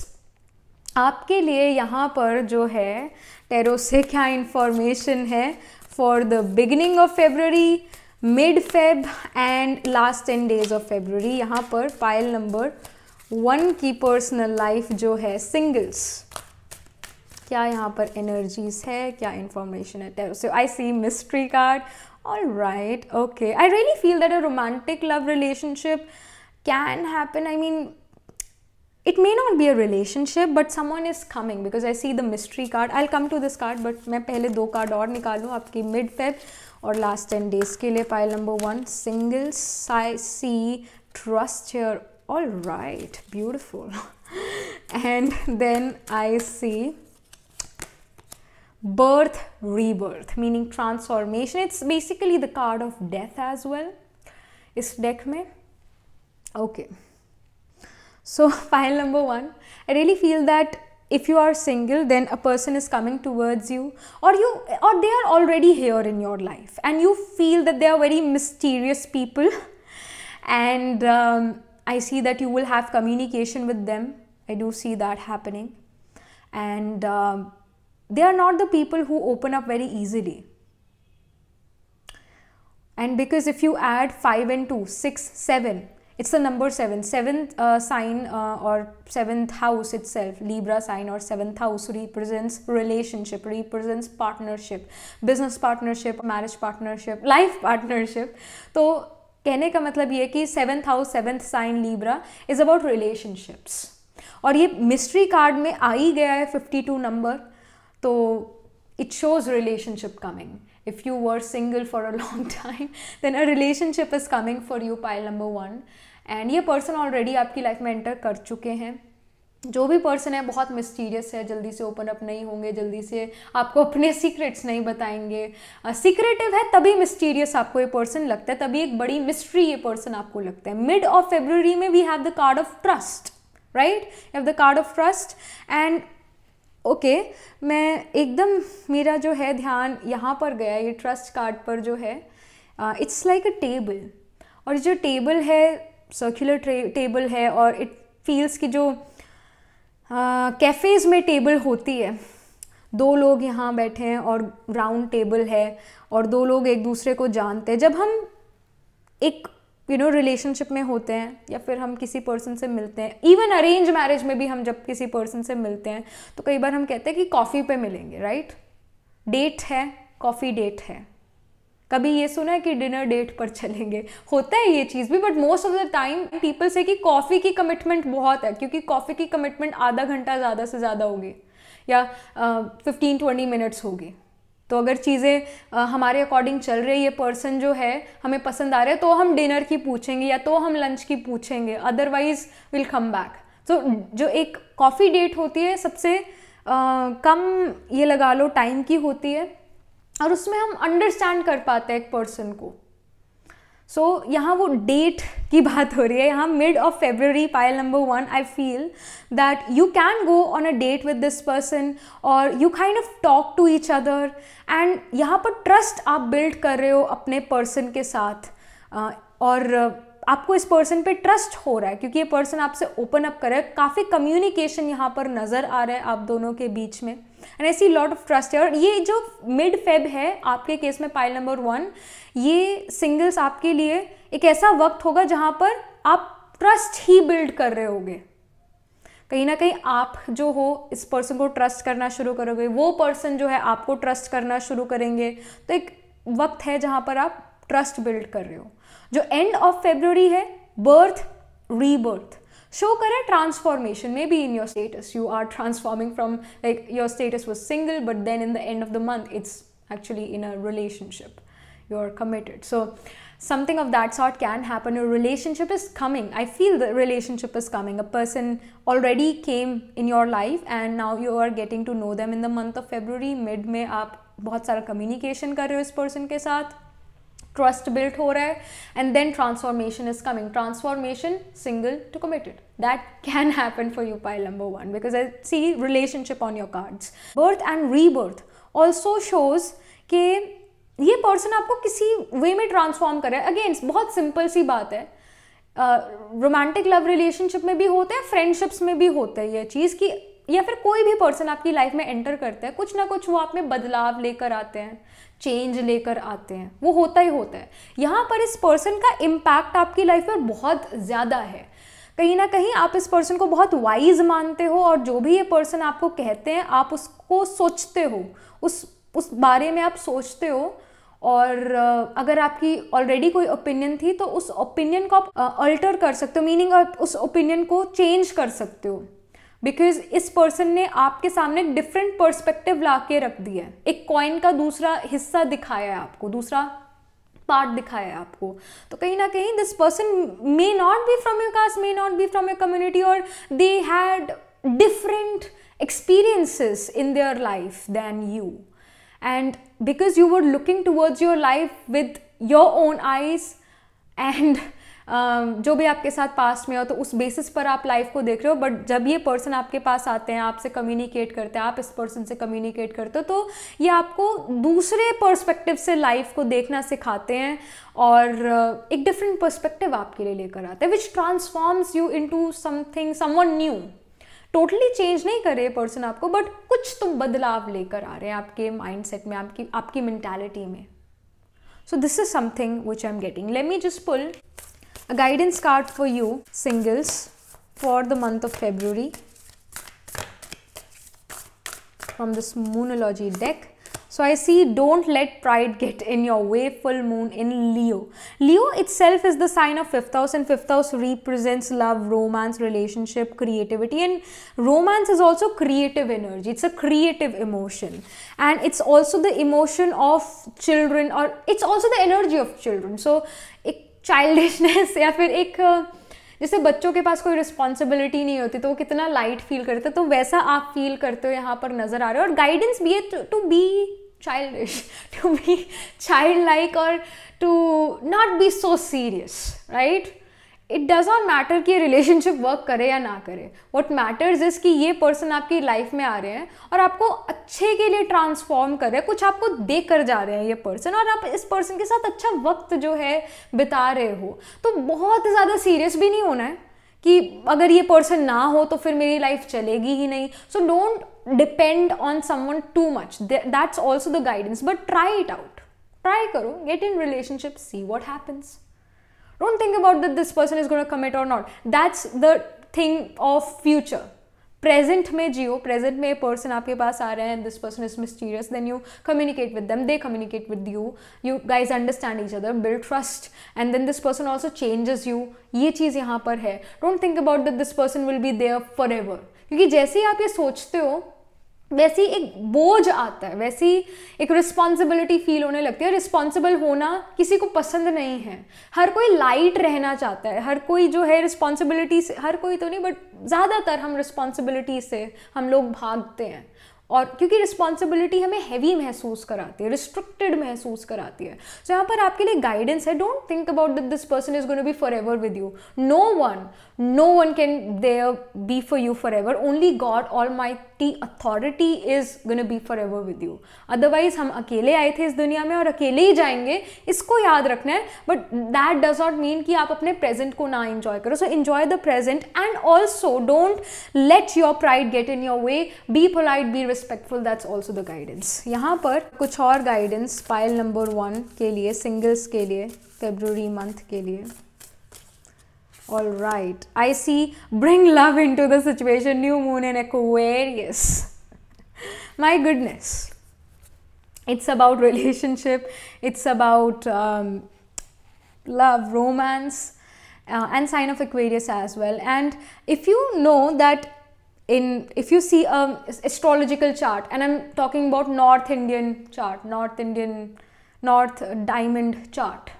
आपके लिए यहाँ पर जो है टैरो से क्या इंफॉर्मेशन है for the beginning of February, mid Feb and last 10 days of February. यहाँ पर फाइल नंबर 1 की पर्सनल लाइफ जो है सिंगल्स, क्या यहाँ पर एनर्जीज है, क्या इंफॉर्मेशन है. So I see mystery card. All right, okay. I really feel that a romantic love relationship can happen. I mean it may not be a relationship but someone is coming because I see the mystery card. I'll come to this card but मैं पहले 2 card और निकालूँ आपकी mid Feb और last 10 days के लिए. Pile number 1 singles, I see trust here. All right, beautiful. And then I see birth, rebirth, meaning transformation. It's basically the card of death as well इस deck में. Okay. So file number 1, I really feel that if you are single, then a person is coming towards you, or they are already here in your life, and you feel that they are very mysterious people, and I see that you will have communication with them. I do see that happening, and they are not the people who open up very easily. And because if you add 5 and 2, 6, 7. It's the number 7. 7th sign or 7th house itself, Libra sign or 7th house represents relationship, represents partnership, business partnership, marriage partnership, life partnership. तो कहने का मतलब ये कि 7th house, 7th sign Libra is about relationships. और ये mystery card में आ ही गया है 52 number, तो it shows relationship coming. If you were single for a long time, then a relationship is coming for you, pile number 1. And ये person already आपकी life में enter कर चुके हैं. जो भी पर्सन है बहुत मिस्टीरियस है, जल्दी से ओपन अप नहीं होंगे, जल्दी से आपको अपने सीक्रेट्स नहीं बताएंगे. सीक्रेटिव है तभी मिस्टीरियस आपको ये पर्सन लगता है, तभी एक बड़ी मिस्ट्री ये पर्सन आपको लगता है. मिड ऑफ फेब्रुअरी में we have the card of trust, right? You have the card of trust. And okay, मैं एकदम मेरा जो है ध्यान यहाँ पर गया, ये ट्रस्ट कार्ड पर जो है. इट्स लाइक अ टेबल, और जो टेबल है सर्कुलर टेबल है, और इट फील्स कि जो कैफ़ेज़ में टेबल होती है, 2 लोग यहाँ बैठे हैं और राउंड टेबल है और 2 लोग एक दूसरे को जानते हैं. जब हम एक रिलेशनशिप में होते हैं या फिर हम किसी पर्सन से मिलते हैं, इवन अरेंज मैरिज में भी हम जब किसी पर्सन से मिलते हैं तो कई बार हम कहते हैं कि कॉफ़ी पे मिलेंगे, राइट? डेट है, कॉफ़ी डेट है. कभी ये सुना है कि डिनर डेट पर चलेंगे? होता है ये चीज़ भी, but most of the time people से कि कॉफ़ी की कमिटमेंट बहुत है, क्योंकि कॉफ़ी की कमिटमेंट आधा घंटा ज़्यादा से ज़्यादा होगी या 15-20 मिनट्स होगी. तो अगर चीज़ें हमारे अकॉर्डिंग चल रही है, ये पर्सन जो है हमें पसंद आ रहा है, तो हम डिनर की पूछेंगे या तो हम लंच की पूछेंगे, अदरवाइज विल कम बैक. तो जो एक कॉफ़ी डेट होती है सबसे कम ये लगा लो टाइम की होती है, और उसमें हम अंडरस्टैंड कर पाते हैं एक पर्सन को. सो यहाँ वो डेट की बात हो रही है. यहाँ mid of February, pile number 1, I feel that you can go on a date with this person, और you kind of talk to each other, and यहाँ पर ट्रस्ट आप बिल्ड कर रहे हो अपने पर्सन के साथ, और आपको इस पर्सन पे ट्रस्ट हो रहा है क्योंकि ये पर्सन आपसे ओपन अप कर रहा है, काफ़ी कम्युनिकेशन यहाँ पर नज़र आ रहा है आप दोनों के बीच में, and I see lot of trust है। और ये जो मिड फेब है आपके केस में पाइल नंबर 1, ये सिंगल्स आपके लिए एक ऐसा वक्त होगा जहाँ पर आप ट्रस्ट ही बिल्ड कर रहे होगे। कहीं ना कहीं आप जो हो इस पर्सन को ट्रस्ट करना शुरू करोगे, वो पर्सन जो है आपको ट्रस्ट करना शुरू करेंगे। तो एक वक्त है जहाँ पर आप ट्रस्ट बिल्ड कर रहे हो। जो एंड ऑफ फेब्रुअरी है, बर्थ रीबर्थ शो करे, transformation may B in your status, you are transforming from like your status was single but then in the end of the month it's actually in a relationship, you're committed. So something of that sort can happen. A relationship is coming. I feel the relationship is coming. A person already came in your life and now you are getting to know them in the month of February. Mid में आप बहुत सारा communication कर रहे हो इस person के साथ, trust built हो रहा है, and then transformation is coming. Transformation single to committed. That can happen for you, pile number 1, because I see relationship on your cards. Birth and rebirth also shows कि ये person आपको किसी वे में transform कर रहा है। अगेन बहुत simple सी बात है, रोमांटिक लव रिलेशनशिप में भी होता है, फ्रेंडशिप्स में भी होता है ये चीज़ कि या फिर कोई भी पर्सन आपकी लाइफ में एंटर करता है, कुछ ना कुछ वो आप में बदलाव लेकर आते हैं, चेंज लेकर आते हैं, वो होता ही होता है। यहाँ पर इस पर्सन का इम्पैक्ट आपकी लाइफ में बहुत ज़्यादा है। कहीं ना कहीं आप इस पर्सन को बहुत वाइज मानते हो और जो भी ये पर्सन आपको कहते हैं आप उसको सोचते हो, उस बारे में आप सोचते हो। और अगर आपकी ऑलरेडी कोई ओपिनियन थी तो उस ओपिनियन को आप अल्टर कर सकते हो, मीनिंग आप उस ओपिनियन को चेंज कर सकते हो, बिकॉज इस पर्सन ने आपके सामने डिफरेंट पर्सपेक्टिव ला के रख दिया है, एक कॉइन का दूसरा हिस्सा दिखाया है आपको, दूसरा पार्ट दिखाया है आपको। तो कहीं ना कहीं this person may not be from your caste, may not be from your community, और they had different experiences in their life than you, and because you were looking towards your life with your own eyes and जो भी आपके साथ past में हो तो उस basis पर आप लाइफ को देख रहे हो। बट जब ये पर्सन आपके पास आते हैं, आपसे कम्युनिकेट करते हैं, आप इस पर्सन से कम्युनिकेट करते हो, तो ये आपको दूसरे पर्सपेक्टिव से लाइफ को देखना सिखाते हैं और एक डिफरेंट पर्सपेक्टिव आपके लिए लेकर आते हैं, which transforms you into something, someone new. Totally change नहीं कर रहे पर्सन आपको, बट कुछ तो बदलाव लेकर आ रहे हैं आपके माइंडसेट में, आपकी मेंटालिटी में। So this is something which I am getting. Let me just pull a guidance card for you singles for the month of February from this Moonology deck. So I see don't let pride get in your way, full moon in Leo. Leo itself is the sign of 5th house, and 5th house represents love, romance, relationship, creativity, and romance is also creative energy. It's a creative emotion, and it's also the emotion of children, or it's also the energy of children. So एक childishness या फिर एक जैसे बच्चों के पास कोई responsibility नहीं होती तो वो कितना लाइट फील करते, तो वैसा आप फील करते हो यहाँ पर नजर आ रहे हो। और गाइडेंस भी है to be childish, to be child like, और to not be so serious, right. It does not matter कि ये रिलेशनशिप वर्क करे या ना करे, व्हाट मैटर्स इज कि ये पर्सन आपकी लाइफ में आ रहे हैं और आपको अच्छे के लिए ट्रांसफॉर्म कर रहे हैं, कुछ आपको दे कर जा रहे हैं ये पर्सन, और आप इस पर्सन के साथ अच्छा वक्त जो है बिता रहे हो। तो बहुत ज़्यादा सीरियस भी नहीं होना है कि अगर ये पर्सन ना हो तो फिर मेरी लाइफ चलेगी ही नहीं। So don't depend on someone too much, that's also the guidance, but try it out, try करो, get in relationship, see what happens. Don't think about that this person is going to commit or not. That's the thing of future. Present में जियो, present में person आपके पास आ रहे हैं, this person is mysterious, then you communicate with them, they communicate with you, you guys understand each other, build trust, and then this person also changes you. ये चीज़ यहाँ पर है। Don't think about that this person will be there forever. क्योंकि जैसे ही आप ये सोचते हो वैसी एक बोझ आता है, वैसी एक रिस्पॉन्सिबिलिटी फील होने लगती है। रिस्पॉन्सिबल होना किसी को पसंद नहीं है, हर कोई लाइट रहना चाहता है, हर कोई जो है रिस्पॉन्सिबिलिटी से, हर कोई तो नहीं बट ज़्यादातर हम रिस्पॉन्सिबिलिटी से हम लोग भागते हैं, और क्योंकि रिस्पॉन्सिबिलिटी हमें हैवी महसूस कराती है, रिस्ट्रिक्टेड महसूस कराती है। सो यहाँ पर आपके लिए गाइडेंस है, don't think about that this person is going to be forever with you. No one can there be for you forever, only God authority is gonna be forever with you. Otherwise हम अकेले आए थे इस दुनिया में और अकेले ही जाएंगे, इसको याद रखना है. But that does not mean कि आप अपने present को ना enjoy करो. So enjoy the present and also don't let your pride get in your way. Be polite, be respectful. That's also the guidance. यहाँ पर कुछ और guidance pile number 1 के लिए, singles के लिए, February month के लिए. All right, I see bring love into the situation, new moon in Aquarius. My goodness, it's about relationship, it's about love, romance, and sign of Aquarius as well. And if you know that if you see a astrological chart, and I'm talking about North Indian chart, North Diamond chart,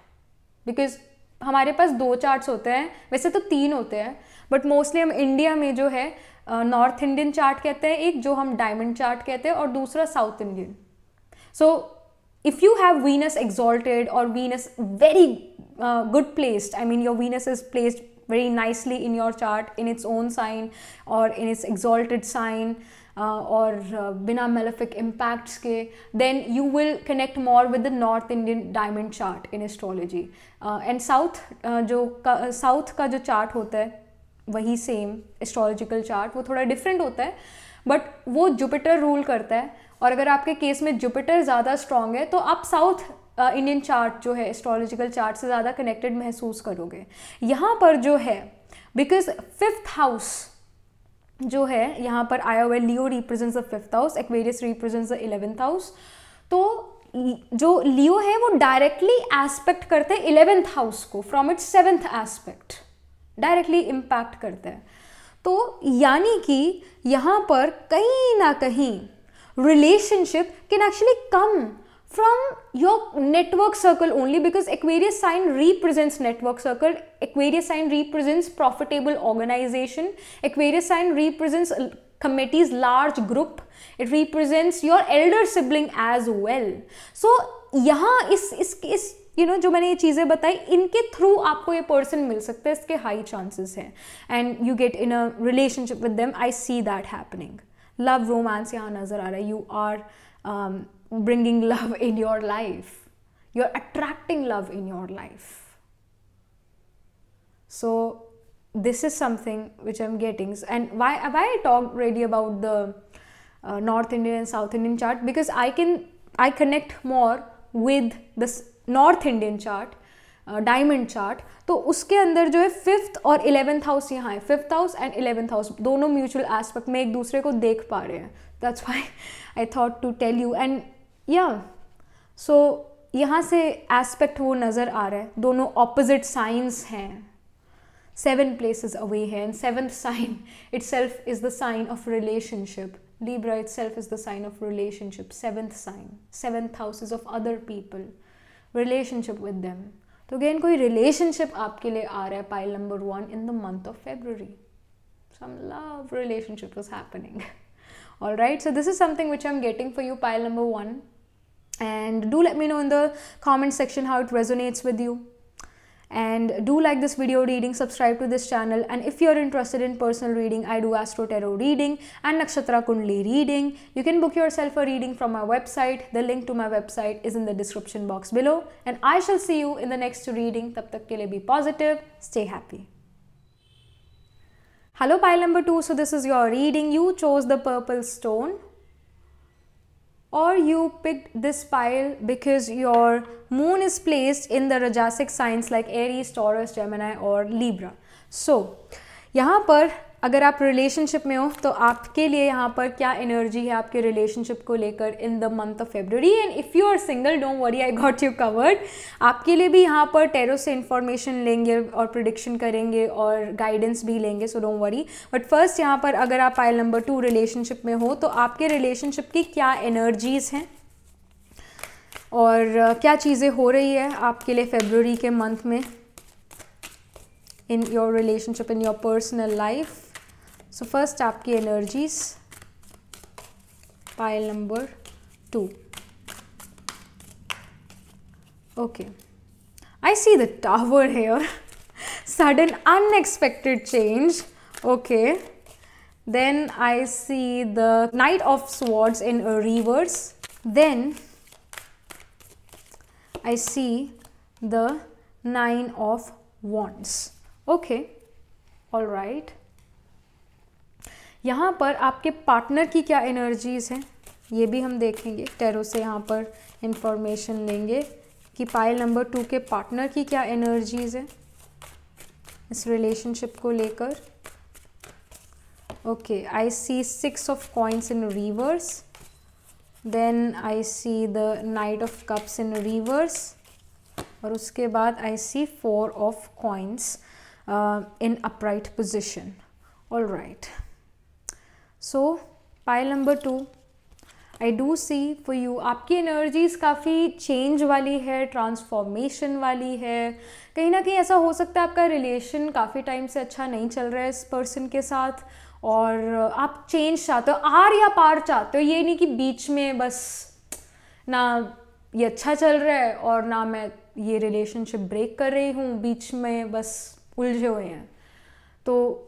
because हमारे पास 2 charts होते हैं, वैसे तो 3 होते हैं, but mostly हम India में जो है नॉर्थ इंडियन चार्ट कहते हैं, एक जो हम डायमंड चार्ट कहते हैं, और दूसरा South Indian. So if you have Venus exalted और Venus very good placed, I mean your Venus is placed very nicely in your chart, in its own sign or in its exalted sign, or बिना malefic impacts के, then you will connect more with the North Indian diamond chart in astrology. And South South का जो chart होता है वही same astrological chart, वो थोड़ा different होता है, but वो Jupiter rule करता है, और अगर आपके केस में Jupiter ज़्यादा strong है तो आप South इंडियन चार्ट जो है एस्ट्रोलॉजिकल चार्ट से ज़्यादा कनेक्टेड महसूस करोगे. यहाँ पर जो है बिकॉज 5th हाउस जो है यहाँ पर आया हुआ है, Leo represents the 5th house, Aquarius represents the 11th house. तो जो लियो है वो डायरेक्टली एस्पेक्ट करते हैं 11th हाउस को from its 7th aspect, directly impact करते हैं. तो यानी कि यहाँ पर कहीं ना कहीं relationship can actually come from your network circle only, because Aquarius sign represents network circle, Aquarius sign represents profitable organization, Aquarius sign represents committees, large group, it represents your elder sibling as well. So यहाँ इस you know जो मैंने ये चीज़ें बताई, इनके through आपको ये पर्सन मिल सकता है, इसके हाई चांसेस हैं, and you get in a relationship with them. I see that happening. Love, romance यहाँ नज़र आ रहा है. You are bringing love in your life, you're attracting love in your life. So this is something which I'm getting. And why I talked already about the North Indian and South Indian chart, because I connect more with this North Indian chart, diamond chart. तो उसके अंदर जो है 5th और 11th house यहाँ है, 5th house and 11th house दोनों mutual aspect में एक दूसरे को देख पा रहे हैं. That's why I thought to tell you. And so यहाँ से एस्पेक्ट वो नज़र आ रहा है, दोनों ऑपोजिट साइंस हैं, 7 places away है, and 7th sign itself is the sign of relationship. Libra itself is the sign of relationship. 7th sign, 7th house is of other people, relationship with them. तो again कोई relationship आपके लिए आ रहा है, pile number 1 in the month of February. Some love relationship is happening. All right, so this is something which I'm getting for you, pile number 1. And do let me know in the comment section how it resonates with you. And do like this video reading, subscribe to this channel, and if you're interested in personal reading, I do Astro Tarot reading and Nakshatra Kundli reading. You can book yourself a reading from my website. The link to my website is in the description box below, and I shall see you in the next reading. Tab tak ke liye be positive, stay happy. Hello pile number 2, so this is your reading. You chose the purple stone, or you picked this pile because your moon is placed in the Rajasic signs like Aries, Taurus, Gemini or Libra. So यहाँ पर अगर आप relationship में हो तो आपके लिए यहाँ पर क्या एनर्जी है आपके रिलेशनशिप को लेकर in the month of February. And if you are single, don't worry, I got you covered. आपके लिए भी यहाँ पर टैरो से इन्फॉर्मेशन लेंगे और प्रिडिक्शन करेंगे और गाइडेंस भी लेंगे, so don't worry. But first यहाँ पर अगर आप पाइल नंबर 2 रिलेशनशिप में हो तो आपके रिलेशनशिप की क्या एनर्जीज़ हैं और क्या चीज़ें हो रही है आपके लिए फेब्रुवरी के मंथ में इन your relationship, in your personal life. So first आपकी energies, pile number 2. Okay, I see the Tower here. Sudden unexpected change. Okay, then I see the Knight of Swords in reverse, then I see the Nine of Wands. Okay, all right. यहाँ पर आपके partner की क्या energies हैं ये भी हम देखेंगे, टैरो से यहाँ पर इंफॉर्मेशन लेंगे कि पाइल नंबर 2 के पार्टनर की क्या एनर्जीज है इस रिलेशनशिप को लेकर. Okay, I see 6 of coins in reverse, then I see the knight of cups in reverse, और उसके बाद I see 4 of coins in upright position. All right, so pile number 2 I do see for you आपकी energies काफ़ी change वाली है, transformation वाली है. कहीं ना कहीं ऐसा हो सकता है आपका रिलेशन काफ़ी टाइम से अच्छा नहीं चल रहा है इस पर्सन के साथ, और आप चेंज चाहते हो, आर या पार चाहते हो. ये नहीं कि बीच में बस ना ये अच्छा चल रहा है और ना मैं ये रिलेशनशिप ब्रेक कर रही हूँ, बीच में बस उलझे हुए हैं. तो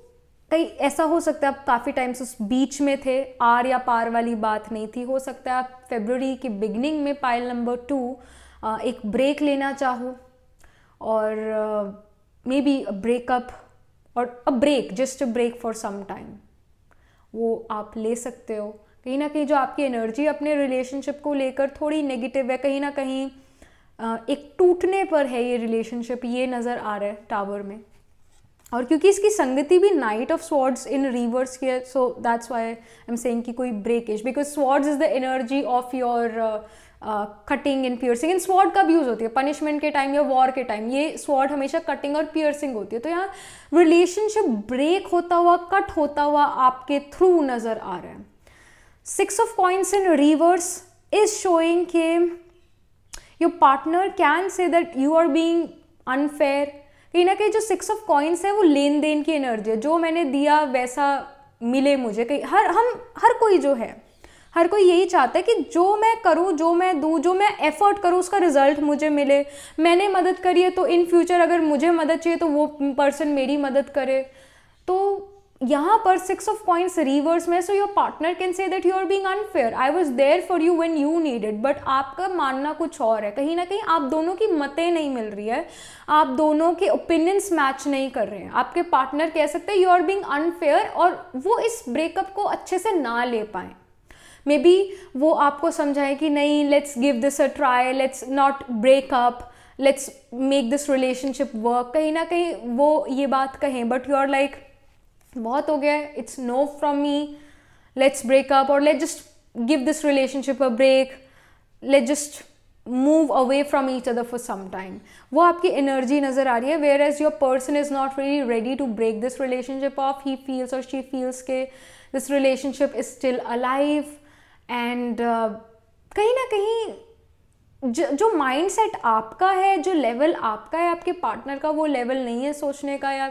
कहीं ऐसा हो सकता है आप काफ़ी टाइम से उस बीच में थे, आर या पार वाली बात नहीं थी. हो सकता है आप फरवरी के बिगनिंग में पाइल नंबर 2 एक ब्रेक लेना चाहो, और मे बी अ ब्रेकअप और a break, just a break for some time, वो आप ले सकते हो. कहीं ना कहीं जो आपकी एनर्जी अपने रिलेशनशिप को लेकर थोड़ी नेगेटिव है, कहीं ना कहीं एक टूटने पर है ये रिलेशनशिप, ये नज़र आ रहा है टावर में. और क्योंकि इसकी संगति भी night of swords in reverse की है, so that's why I am saying कि कोई breakage, because swords is the energy of your cutting and piercing. In sword कब यूज़ होती है? पनिशमेंट के टाइम या वॉर के टाइम. ये स्वॉर्ड हमेशा कटिंग और पियर्सिंग होती है. तो यहाँ रिलेशनशिप ब्रेक होता हुआ, कट होता हुआ आपके थ्रू नज़र आ रहा है. 6 of coins in reverse is showing कि your partner can say that you are being unfair. कहीं ना कहीं जो 6 ऑफ कॉइन्स है वो लेन देन की एनर्जी है, जो मैंने दिया वैसा मिले मुझे. कहीं हर कोई जो है, हर कोई यही चाहता है कि जो मैं करूं, जो मैं दूं, जो मैं एफर्ट करूं उसका रिजल्ट मुझे मिले. मैंने मदद करी है तो इन फ्यूचर अगर मुझे मदद चाहिए तो वो पर्सन मेरी मदद करे. तो यहाँ पर 6 ऑफ कॉइन्स रिवर्स में, so your partner can say that you are being unfair, I was there for you when you needed, but आपका मानना कुछ और है. कहीं ना कहीं आप दोनों की मतें नहीं मिल रही है, आप दोनों के ओपिनियंस मैच नहीं कर रहे हैं. आपके पार्टनर कह सकते हैं यू आर बीइंग अनफेयर, और वो इस ब्रेकअप को अच्छे से ना ले पाए. मे बी वो आपको समझाएं कि नहीं, let's give this a try, let's not break up, let's make this relationship work. कहीं ना कहीं वो ये बात कहें, बट यू आर लाइक बहुत हो गया, it's no from me, let's break up, और let just give this relationship a break, let just move away from each other for some time. वो आपकी एनर्जी नजर आ रही है. Whereas your person is not really ready to break this relationship off, he feels or she feels के this relationship is still alive. And कहीं ना कहीं जो माइंड सेट आपका है, जो लेवल आपका है, आपके पार्टनर का वो लेवल नहीं है सोचने का, या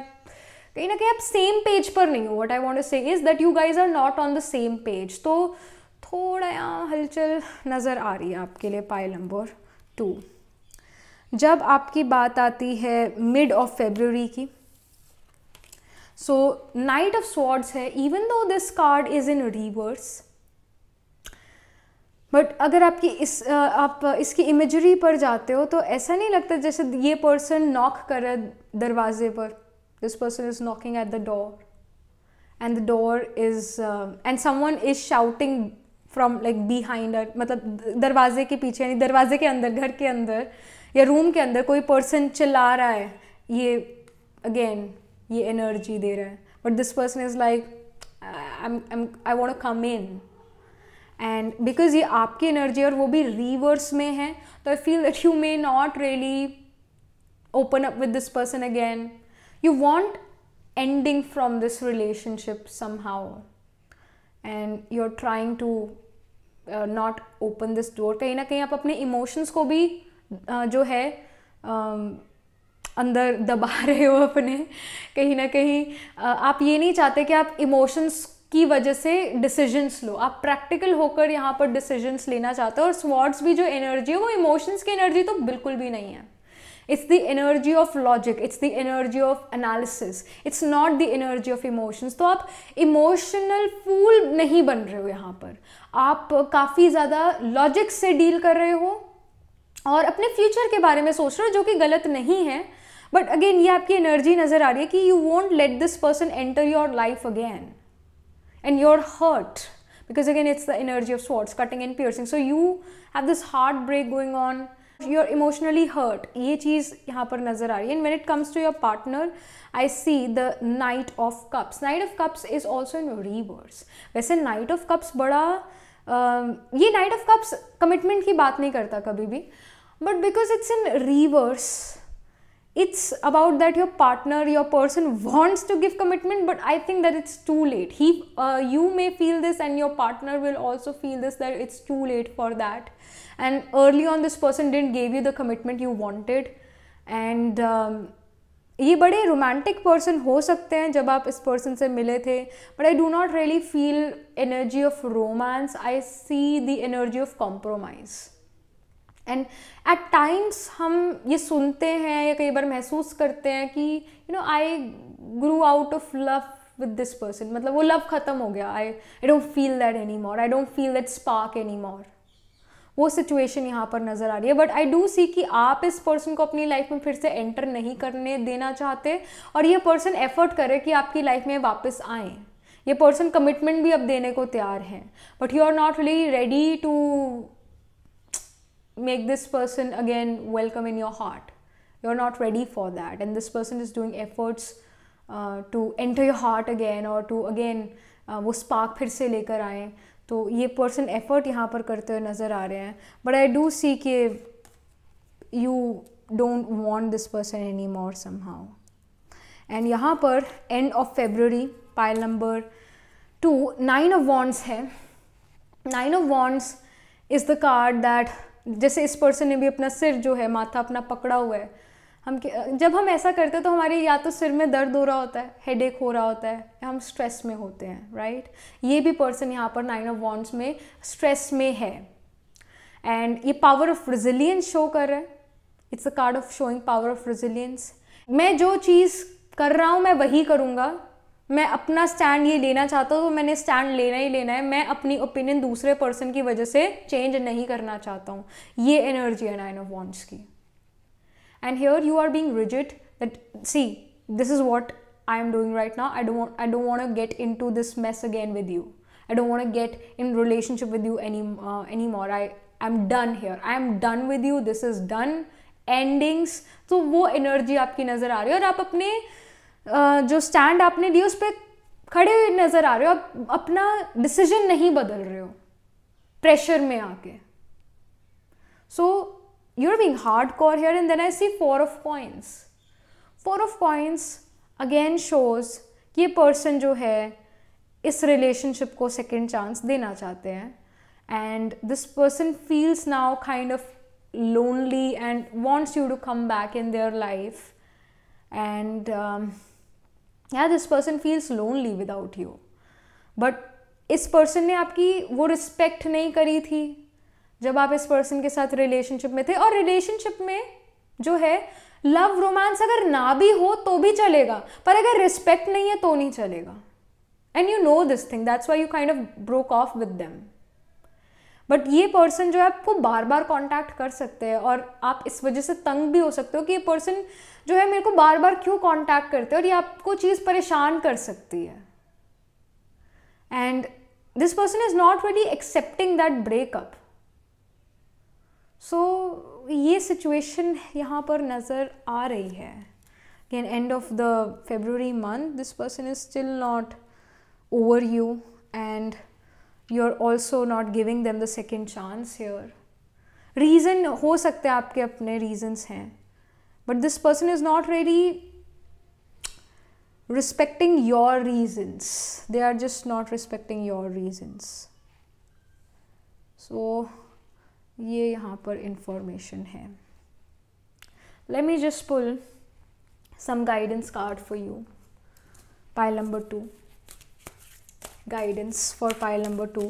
कहीं ना कहीं आप सेम पेज पर नहीं हो. What I want to say is that you guys are not on the same page. तो थोड़ा यहाँ हलचल नज़र आ रही है आपके लिए पाइल नंबर 2. जब आपकी बात आती है मिड ऑफ फरवरी की, सो नाइट ऑफ स्वॉर्ड्स है. Even though this card is in reverse, but अगर आपकी आप इसकी इमेजरी पर जाते हो तो ऐसा नहीं लगता जैसे ये पर्सन नॉक कर रहा है दरवाजे पर. This person is knocking at the door, and the door is and someone is shouting from like behind her. मतलब दरवाजे के पीछे, यानी दरवाजे के अंदर, घर के अंदर या रूम के अंदर कोई पर्सन चिल्ला रहा है. ये अगेन ये एनर्जी दे रहा है. But this person is like I want to come in, and because ये आपकी एनर्जी और वो भी रिवर्स में है, तो आई feel that you may not really open up with this person again. You want ending from this relationship somehow, and you're trying to not open this door. कहीं ना कहीं आप अपने emotions को भी जो है अंदर दबा रहे हो अपने. कहीं ना कहीं आप ये नहीं चाहते कि आप emotions की वजह से डिसीजंस लो. आप प्रैक्टिकल होकर यहाँ पर डिसीजंस लेना चाहते हो. और स्वॉर्ड्स भी जो एनर्जी है वो इमोशंस की एनर्जी तो बिल्कुल भी नहीं है. It's the energy of logic, it's the energy of analysis, it's not the energy of emotions. तो आप इमोशनल फूल नहीं बन रहे हो यहाँ पर, आप काफ़ी ज़्यादा लॉजिक से डील कर रहे हो और अपने फ्यूचर के बारे में सोच रहे हो, जो कि गलत नहीं है. बट अगेन ये आपकी एनर्जी नज़र आ रही है कि you won't let this person enter your life again and your hurt, because again it's the energy of swords, cutting and piercing. So you have this heartbreak going on, you're emotionally hurt. ये चीज़ यहाँ पर नज़र आ रही है. And when it comes to your partner, I see the Knight of Cups. Knight of Cups is also in reverse. वैसे Knight of Cups बड़ा ये Knight of Cups commitment की बात नहीं करता कभी भी, but because it's in reverse, it's about that your partner, your person wants to give commitment, but I think that it's too late. You may feel this and your partner will also feel this, that it's too late for that. And early on this person didn't give you the commitment you wanted. And ये बड़े romantic person हो सकते हैं जब आप इस person से मिले थे, but I do not really feel energy of romance. I see the energy of compromise. And at times हम ये सुनते हैं या कई बार महसूस करते हैं कि you know I Guru out of love with this person, मतलब वो लव ख़त्म हो गया, I don't feel that any more, I don't feel that spark any more. वो सिचुएशन यहाँ पर नज़र आ रही है. बट आई डू सी कि आप इस पर्सन को अपनी लाइफ में फिर से एंटर नहीं करने देना चाहते और ये पर्सन एफर्ट करे कि आपकी लाइफ में वापस आएँ. ये पर्सन कमिटमेंट भी अब देने को तैयार हैं, but you are not really ready to make this person again welcome in your heart. You're not ready for that, and this person is doing efforts to enter your heart again, or to again वो spark फिर से लेकर आए. तो ये person effort यहाँ पर करते हुए नज़र आ रहे हैं. But I do see कि you don't want this person anymore somehow. And यहाँ पर end of February pile number 2 9 of Wands है. 9 of Wands is the card that जैसे इस पर्सन ने भी अपना सिर जो है, माथा अपना पकड़ा हुआ है. जब हम ऐसा करते हैं तो हमारे या तो सिर में दर्द हो रहा होता है, हेडेक हो रहा होता है, या हम स्ट्रेस में होते हैं, राइट. ये भी पर्सन यहाँ पर 9 of Wands में स्ट्रेस में है एंड ये पावर ऑफ रेजिलियंस शो कर रहा है. It's a card of showing power of resilience. मैं जो चीज़ कर रहा हूँ मैं वही करूँगा, मैं अपना स्टैंड ये लेना चाहता हूँ तो मैंने स्टैंड लेना ही लेना है. मैं अपनी ओपिनियन दूसरे पर्सन की वजह से चेंज नहीं करना चाहता हूँ. ये एनर्जी है 9 of Wands की. And here you are being rigid that see this is what I am doing right now. I don't want to get into this mess again with you. I don't want to get in relationship with you anymore. I'm done here. I am done with you. This is done. Endings. तो वो energy आपकी नज़र आ रही है और आप अपने जो स्टैंड आपने लिया उस पर खड़े हुए नज़र आ रहे हो. आप अपना डिसीजन नहीं बदल रहे हो प्रेशर में आके. So you are being hardcore here. And then I see 4 of Coins. 4 of Coins again shows कि ये पर्सन जो है इस रिलेशनशिप को सेकेंड चांस देना चाहते हैं. And this person feels now kind of lonely and wants you to come back in their life. And yeah, this person feels lonely without you. But इस person ने आपकी वो रिस्पेक्ट नहीं करी थी जब आप इस person के साथ रिलेशनशिप में थे. और रिलेशनशिप में जो है लव रोमांस अगर ना भी हो तो भी चलेगा, पर अगर रिस्पेक्ट नहीं है तो नहीं चलेगा. And you know this thing, that's why you kind of broke of with them. But ये पर्सन जो है आपको बार बार कॉन्टैक्ट कर सकते हैं और आप इस वजह से तंग भी हो सकते हो कि ये पर्सन जो है मेरे को बार बार क्यों कांटेक्ट करते हैं, और ये आपको चीज़ परेशान कर सकती है. And this person is not really accepting that breakup. So ये सिचुएशन यहाँ पर नज़र आ रही है. Again end of the February month, this person is still not over you and you are also not giving them the second chance here. Reason हो सकते हैं आपके अपने रीजन्स हैं, but this person is not really respecting your reasons. They are just not respecting your reasons. So ये यहाँ पर information है. Let me just pull some guidance card for you. Pile number 2. Guidance for pile number 2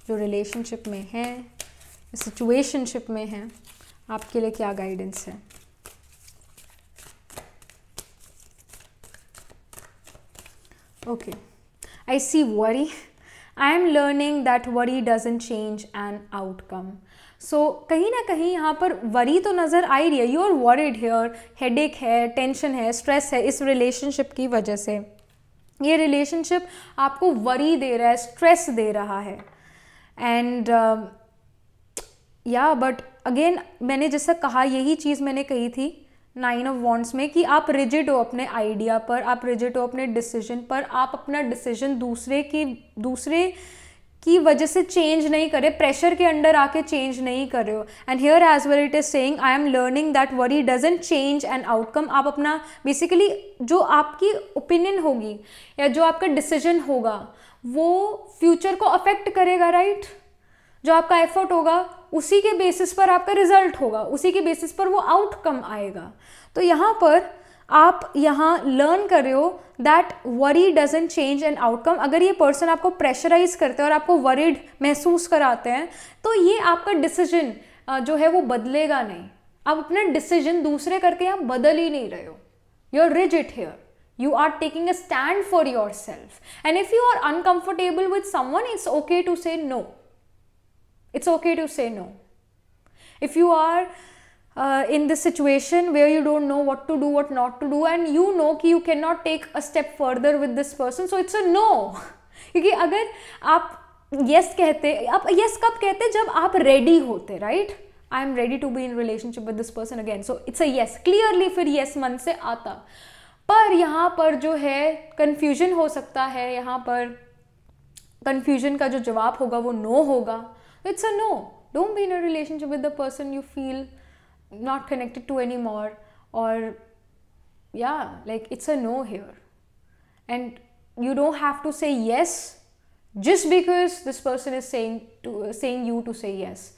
जो relationship में है, situationship में है, आपके लिए क्या guidance है. Okay, I see worry. I am learning that worry doesn't change an outcome. So कहीं ना कहीं यहाँ पर वरी तो नज़र आ ही रही है. You are worried here, headache है, टेंशन है, स्ट्रेस है इस रिलेशनशिप की वजह से. ये रिलेशनशिप आपको वरी दे रहा है, स्ट्रेस दे रहा है. एंड या बट अगेन मैंने जैसा कहा, यही चीज़ मैंने कही थी 9 ऑफ वॉन्ड्स में कि आप रिजिड हो अपने आइडिया पर, आप रिजिड हो अपने डिसीजन पर. आप अपना डिसीजन दूसरे की वजह से चेंज नहीं करे, प्रेशर के अंडर आके चेंज नहीं कर रहे हो. And here as well it is saying I am learning that worry doesn't change an outcome. आप अपना बेसिकली जो आपकी ओपिनियन होगी या जो आपका डिसीजन होगा वो फ्यूचर को अफेक्ट करेगा, राइट? जो आपका एफर्ट होगा उसी के बेसिस पर आपका रिजल्ट होगा, उसी के बेसिस पर वो आउटकम आएगा. तो यहाँ पर आप यहाँ लर्न कर रहे हो that worry doesn't change an outcome. अगर ये पर्सन आपको प्रेशराइज करते हैं और आपको वरीड महसूस कराते हैं तो ये आपका डिसीजन जो है वो बदलेगा नहीं. आप अपना डिसीजन दूसरे करके यहाँ बदल ही नहीं रहे हो. You are rigid here. You are taking a stand for yourself. And if you are uncomfortable with someone, it's okay to say no. It's okay to say no. If you are in this situation where you don't know what to do, what not to do, and you know कि you cannot take a step further with this person, so it's a no. क्योंकि अगर आप yes कहते, आप yes कब कहते जब आप ready होते, right? I am ready to be in relationship with this person again. So it's a yes. Clearly फिर yes मन से आता. पर यहाँ पर जो है कन्फ्यूजन हो सकता है, यहाँ पर कन्फ्यूजन का जो जवाब होगा वो नो होगा. It's a no. Don't be in a relationship with the person you feel not connected to any more, और या like it's a no here. And you don't have to say yes just because this person is saying you to say yes.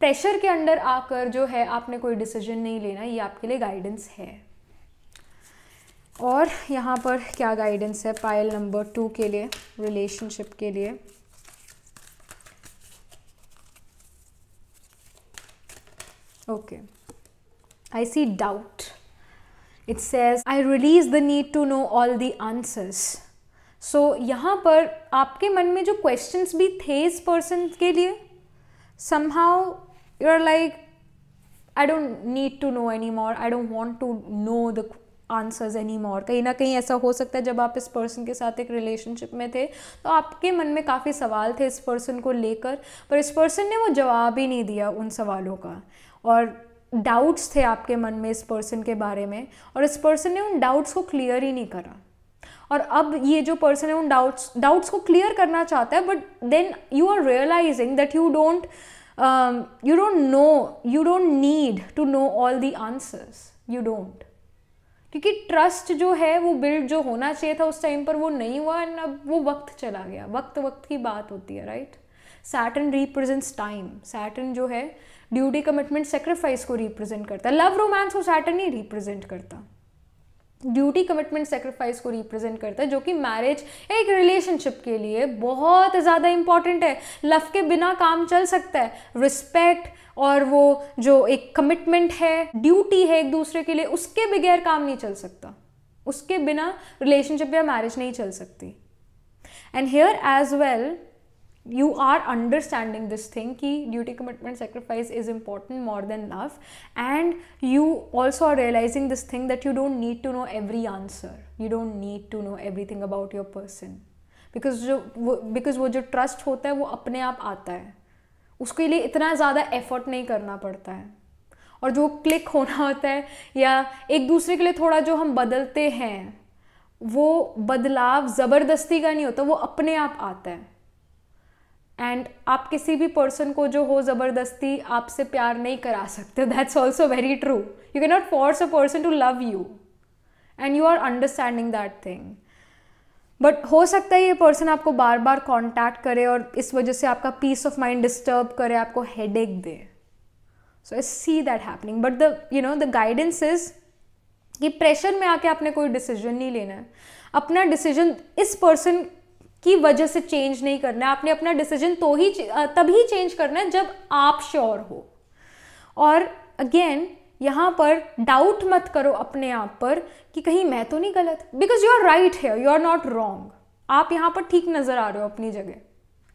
Pressure के under आकर जो है आपने कोई decision नहीं लेना. ये आपके लिए गाइडेंस है. और यहाँ पर क्या गाइडेंस है पायल नंबर 2 के लिए, रिलेशनशिप के लिए? Okay, I see doubt. It says I release the need to know all the answers. So यहाँ पर आपके मन में जो क्वेश्चंस भी थे इस पर्सन के लिए, somehow you are like I don't need to know any more, I don't want to know the answers any more. कहीं ना कहीं ऐसा हो सकता है जब आप इस पर्सन के साथ एक रिलेशनशिप में थे तो आपके मन में काफ़ी सवाल थे इस पर्सन को लेकर, पर इस पर्सन ने वो जवाब ही नहीं दिया उन सवालों का. और डाउट्स थे आपके मन में इस पर्सन के बारे में, और इस पर्सन ने उन डाउट्स को क्लियर ही नहीं करा. और अब ये जो पर्सन है उन डाउट्स को क्लियर करना चाहता है, but then you are realising that you don't need to know all the answers. You don't, क्योंकि ट्रस्ट जो है वो बिल्ड जो होना चाहिए था उस टाइम पर वो नहीं हुआ. एंड अब वो वक्त चला गया. वक्त की बात होती है, right? Saturn represents time. Saturn जो है ड्यूटी, कमिटमेंट, सेक्रीफाइस को रिप्रेजेंट करता है. लव रोमांस को सैटर्न नहीं रिप्रेजेंट करता. ड्यूटी, कमिटमेंट, सेक्रीफाइस को रिप्रेजेंट करता है, जो कि मैरिज एक रिलेशनशिप के लिए बहुत ज़्यादा इंपॉर्टेंट है. लव के बिना काम चल सकता है. रिस्पेक्ट और वो जो एक कमिटमेंट है, ड्यूटी है एक दूसरे के लिए, उसके बगैर काम नहीं चल सकता. उसके बिना रिलेशनशिप या मैरिज नहीं चल सकती. And here as well you are understanding this thing कि duty, commitment, sacrifice is important more than love, and you also are realizing this thing that you don't need to know every answer. You don't need to know everything about your person, because वो जो trust होता है वो अपने आप आता है. उसके लिए इतना ज़्यादा एफर्ट नहीं करना पड़ता है. और जो क्लिक होना होता है या एक दूसरे के लिए थोड़ा जो हम बदलते हैं, वो बदलाव ज़बरदस्ती का नहीं होता, वो अपने आप आता है. एंड आप किसी भी पर्सन को जो हो ज़बरदस्ती आपसे प्यार नहीं करा सकते. That's also very true. You can not force a person to love you, and you are understanding that thing. But हो सकता है ये पर्सन आपको बार बार कॉन्टैक्ट करे और इस वजह से आपका पीस ऑफ माइंड डिस्टर्ब करे, आपको headache they. So I see that happening. But the guidance is कि प्रेशर में आके आपने कोई डिसीजन नहीं लेना है. अपना डिसीजन इस पर्सन की वजह से चेंज नहीं करना है. आपने अपना डिसीजन तभी चेंज करना है जब आप श्योर हो. और अगेन यहाँ पर डाउट मत करो अपने आप पर कि कहीं मैं तो नहीं गलत, because you are right here, you are not wrong. आप यहाँ पर ठीक नज़र आ रहे हो अपनी जगह,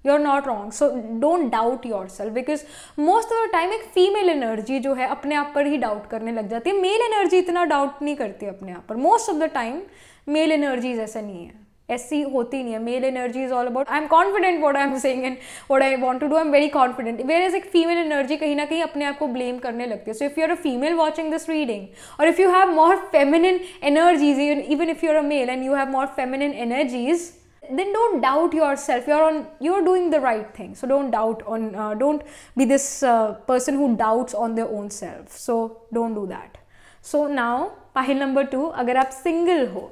you are not wrong. So don't doubt yourself, because most of the time एक फीमेल एनर्जी जो है अपने आप पर ही डाउट करने लग जाती है। मेल एनर्जी इतना डाउट नहीं करती अपने आप पर। Most of the time male energies ऐसा नहीं है, ऐसी होती नहीं है। Male energy is all about I am confident what I am saying and what I want to do, I am very confident. Where is एक फीमेल एनर्जी कहीं ना कहीं अपने आप को ब्लेम करने लगती है। So if you are a female watching this reading, or if you have more feminine energies, even if you're a male and you have more feminine energies, then don't doubt yourself. You're doing the right thing. So don't be this person who doubts on their own self. So don't do that. So now pile number 2, अगर आप single हो,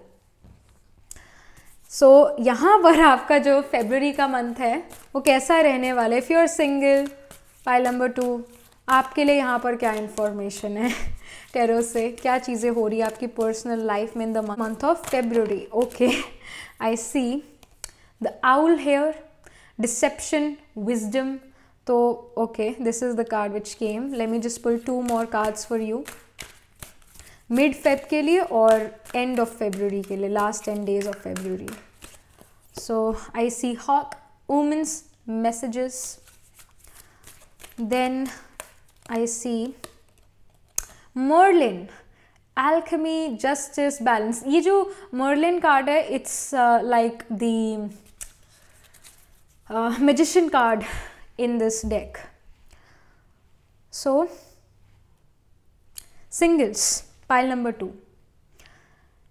so यहाँ पर आपका जो February का month है वो कैसा रहने वाला है? If you are single, pile number 2, आपके लिए यहाँ पर क्या इन्फॉर्मेशन है टेरो से, क्या चीज़ें हो रही है आपकी पर्सनल लाइफ में in the month of February? Okay, I see the owl here, deception, wisdom. तो okay, this is the card which came. Let me just pull 2 more cards for you mid Feb के लिए और end of February के लिए, last 10 days of February. So I see hawk, women's messages, then I see Merlin, alchemy, justice, balance. ये जो Merlin card है, it's like the magician card in this deck. So singles, pile number 2.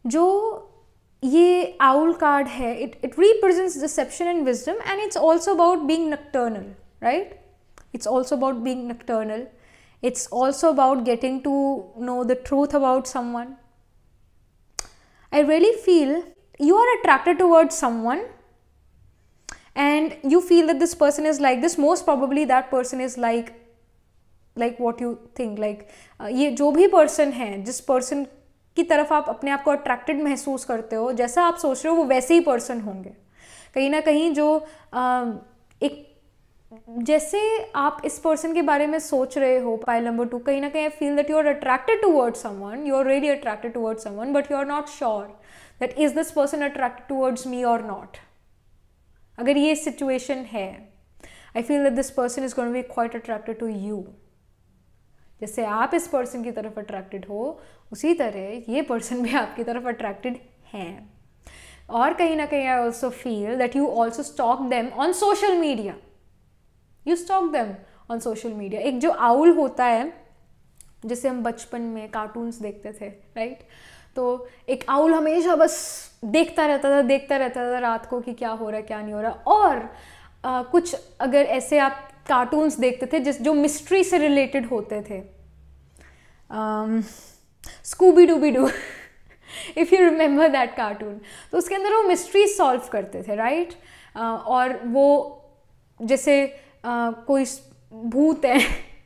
जो ये owl card है, it represents deception and wisdom, and it's also about being nocturnal, right? It's also about being nocturnal. It's also about getting to know the truth about someone. I really feel you are attracted towards someone and you feel that this person is like this. Most probably that person is like what you think. Like ये जो भी person है, जिस person की तरफ आप अपने आप को attracted महसूस करते हो, जैसा आप सोच रहे हो वो वैसे ही person होंगे। कहीं ना कहीं जो एक जैसे आप इस पर्सन के बारे में सोच रहे हो, पाइल नंबर 2, कहीं ना कहीं I feel that you are attracted towards someone, you are really attracted towards someone, but you are not sure that is this person attracted towards me और नॉट। अगर ये सिचुएशन है, I feel that this person is going to be quite attracted to you. जैसे आप इस person की तरफ attracted हो, उसी तरह ये पर्सन भी आपकी तरफ अट्रैक्टेड हैं। और कहीं ना कहीं I also feel that you also stock them on social media. You stalk them on social media. एक जो आउल होता है, जैसे हम बचपन में कार्टून्स देखते थे, राइट? तो एक आउल हमेशा बस देखता रहता था रात को कि क्या हो रहा है क्या नहीं हो रहा। और कुछ अगर ऐसे आप कार्टून्स देखते थे जो मिस्ट्री से रिलेटेड होते थे, स्कूबी डूबी do, if you remember that cartoon, तो उसके अंदर वो मिस्ट्री सॉल्व करते थे, राइट? और वो जैसे कोई भूत है,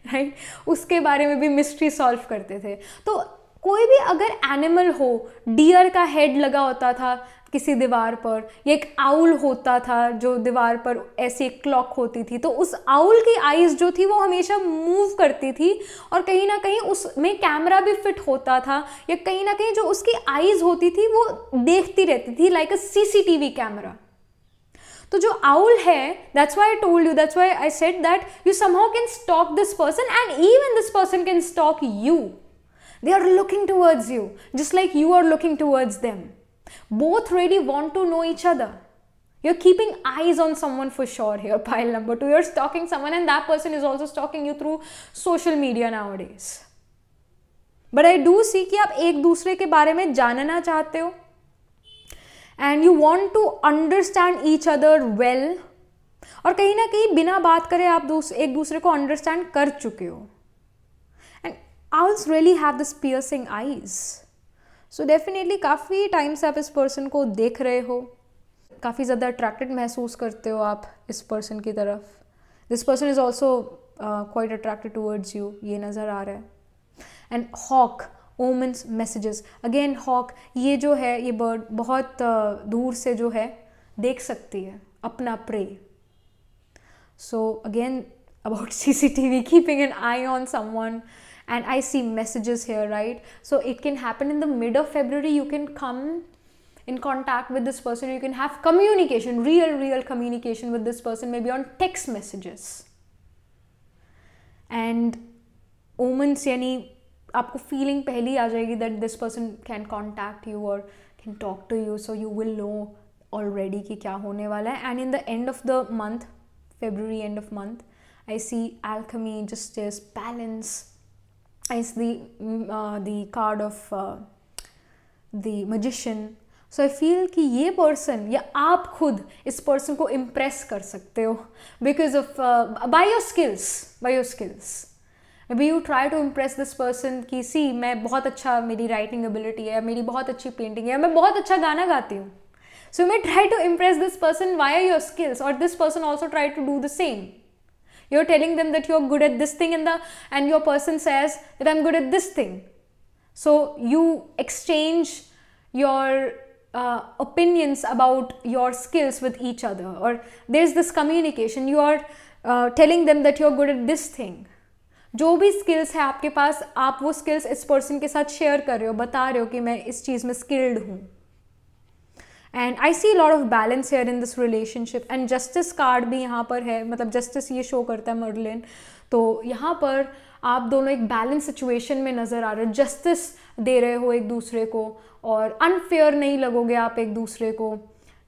राइट, उसके बारे में भी मिस्ट्री सॉल्व करते थे। तो कोई भी अगर एनिमल हो, डियर का हेड लगा होता था किसी दीवार पर, या एक आउल होता था जो दीवार पर ऐसी एक क्लॉक होती थी, तो उस आउल की आईज जो थी वो हमेशा मूव करती थी, और कहीं ना कहीं उसमें कैमरा भी फिट होता था, या कहीं ना कहीं जो उसकी आईज होती थी वो देखती रहती थी, लाइक अ CCTV कैमरा। तो जो आउल है, that's why I told you, that's why I said that you somehow can stalk this person, and even this person can stalk you. They are looking towards you, just like you are looking towards them. Both really want to know each other. You're keeping eyes on someone for sure here, pile number 2. You're stalking someone, and that person is also stalking you through social media nowadays. But I do see कि आप एक दूसरे के बारे में जानना चाहते हो, and you want to understand each other well, और कहीं ना कहीं बिना बात करे आप एक दूसरे को अंडरस्टैंड कर चुके हो। And owls really have this piercing eyes. So definitely काफ़ी टाइम से आप इस पर्सन को देख रहे हो, काफ़ी ज़्यादा अट्रैक्टेड महसूस करते हो आप इस पर्सन की तरफ। This person is also quite attracted towards you, ये नज़र आ रहा है। And hawk, omens, messages, again hawk, ये जो है ये बर्ड बहुत दूर से जो है देख सकती है अपना prey. So again about CCTV, keeping an eye on someone, and I see messages here, right? So it can happen in the mid of February. You can come in contact with this person, you can have communication, real communication with this person, maybe on text messages. And omens यानी आपको feeling पहले आ जाएगी that this person can contact you or can talk to you, so you will know already कि क्या होने वाला है. And in the end of the month, February end of month, I see alchemy, justice, balance. I see the card of the magician. So I feel कि ये person या आप खुद इस person को impress कर सकते हो because of by your skills. Maybe you try to impress this person कि see मैं बहुत अच्छा, मेरी writing ability है, मेरी बहुत अच्छी painting है, मैं बहुत अच्छा गाना गाती हूँ. So you may try to impress this person via your skills, or this person also try to do the same. You're telling them that you're good at this thing, and your person says that I'm good at this thing. So you exchange your opinions about your skills with each other, or there's this communication. You are telling them that you're good at this thing. जो भी skills है आपके पास, आप वो skills इस person के साथ share कर रहे हो, बता रहे हो कि मैं इस चीज़ में skilled हूँ. And I see a lot of balance here in this relationship. And justice card भी यहाँ पर है, मतलब justice ये show करता है Merlin. तो यहाँ पर आप दोनों एक balance situation में नज़र आ रहे हो, justice दे रहे हो एक दूसरे को, और unfair नहीं लगोगे आप एक दूसरे को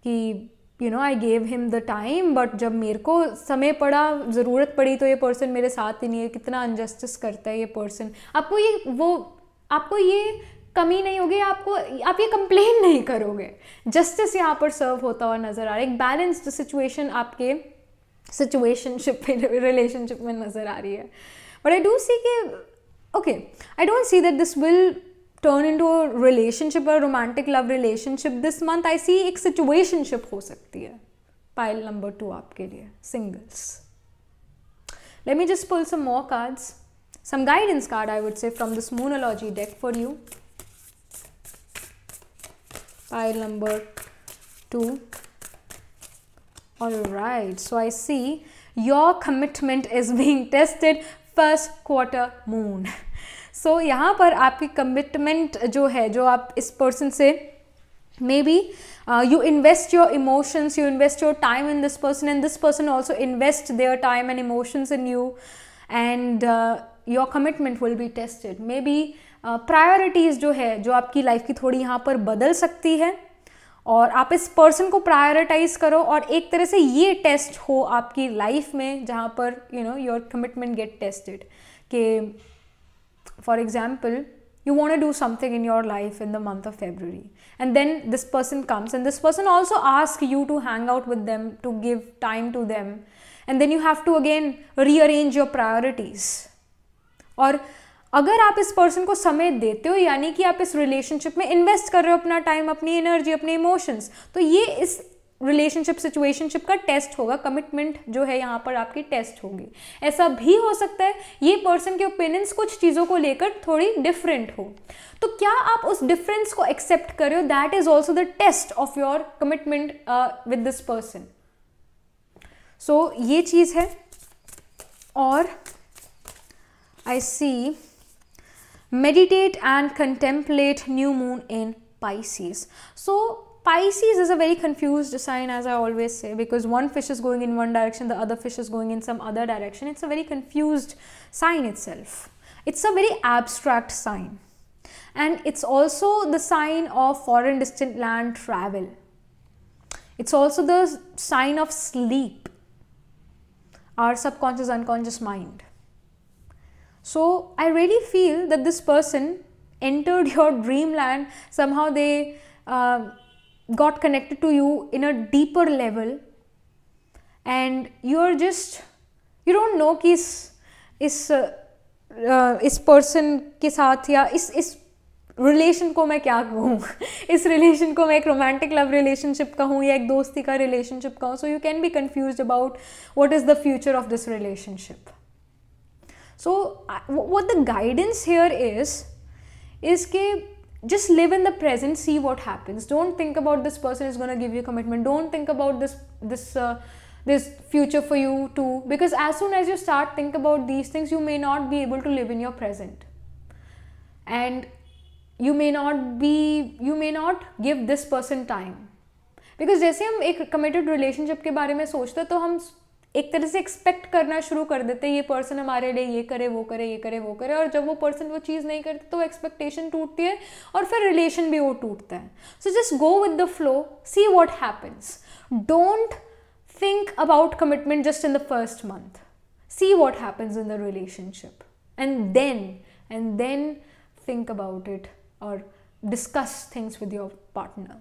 कि you know I gave him the time, but जब मेरे को समय पड़ा, ज़रूरत पड़ी, तो ये person मेरे साथ ही नहीं है. कितना injustice करता है ये person. आपको ये कमी नहीं होगी, आप ये कंप्लेन नहीं करोगे. जस्टिस यहाँ पर सर्व होता हुआ नजर आ रहा है. एक बैलेंस्ड सिचुएशन आपके रिलेशनशिप में नजर आ रही है. बट आई डू सी कि okay, I don't see that this will turn into a relationship or romantic love relationship this month. I see एक सिचुएशनशिप हो सकती है. पाइल नंबर 2 आपके लिए singles. Let me just pull some more cards, some guidance card I would say from this Moonology deck for you. Pile number 2. Alright, so I see your commitment is being tested, first quarter moon. So यहाँ पर आपकी commitment जो है, जो आप इस person से maybe you invest your emotions, you invest your time in this person, and this person also invest their time and emotions in you, and your commitment will be tested. Maybe priorities जो है, जो आपकी life की थोड़ी यहाँ पर बदल सकती है, और आप इस पर्सन को प्रायोरिटाइज करो, और एक तरह से ये टेस्ट हो आपकी लाइफ में जहाँ पर you know your commitment get tested. कि for example you want to do something in your life in the month of February, and then this person comes, and this person also asks you to hang out with them, to give time to them, and then you have to again rearrange your priorities. और अगर आप इस person को समय देते हो, यानी कि आप इस रिलेशनशिप में इन्वेस्ट कर रहे हो अपना टाइम, अपनी एनर्जी, अपने इमोशंस, तो ये इस रिलेशनशिप सिचुएशनशिप का टेस्ट होगा. कमिटमेंट जो है यहाँ पर आपकी टेस्ट होगी. ऐसा भी हो सकता है ये पर्सन के ओपिनियंस कुछ चीज़ों को लेकर थोड़ी डिफरेंट हो, तो क्या आप उस डिफरेंस को एक्सेप्ट कर रहे हो? That is also the test of your commitment with this person. So ये चीज़ है. और I see meditate and contemplate new moon in Pisces. So Pisces is a very confused sign, as I always say, because one fish is going in one direction, the other fish is going in some other direction. It's a very confused sign itself. It's a very abstract sign, and it's also the sign of foreign distant land travel. It's also the sign of sleep, our subconscious unconscious mind. So I really feel that this person entered your dreamland. Somehow they got connected to you in a deeper level, and you don't know कि इस person के साथ या इस relation को मैं क्या कहूँ, इस रिलेशन को मैं एक रोमांटिक लव रिलेशनशिप का हूँ या एक दोस्ती का रिलेशनशिप का हूँ. So you can be confused about what is the future of this relationship. So what the guidance here is कि just live in the present, see what happens. Don't think about this person is going to give you commitment. Don't think about this future for you too, because as soon as you start think about these things, you may not be able to live in your present. and you may not give this person time, because जैसे हम एक committed relationship के बारे में सोचते हैं तो हम एक तरह से एक्सपेक्ट करना शुरू कर देते हैं ये पर्सन हमारे लिए ये करे वो करे, ये करे वो करे, और जब वो पर्सन वो चीज़ नहीं करते तो एक्सपेक्टेशन टूटती है और फिर रिलेशन भी वो टूटता है. So just go with the flow, C what happens. Don't think about commitment just in the first month. See what happens in the relationship, and then think about it or discuss things with your partner.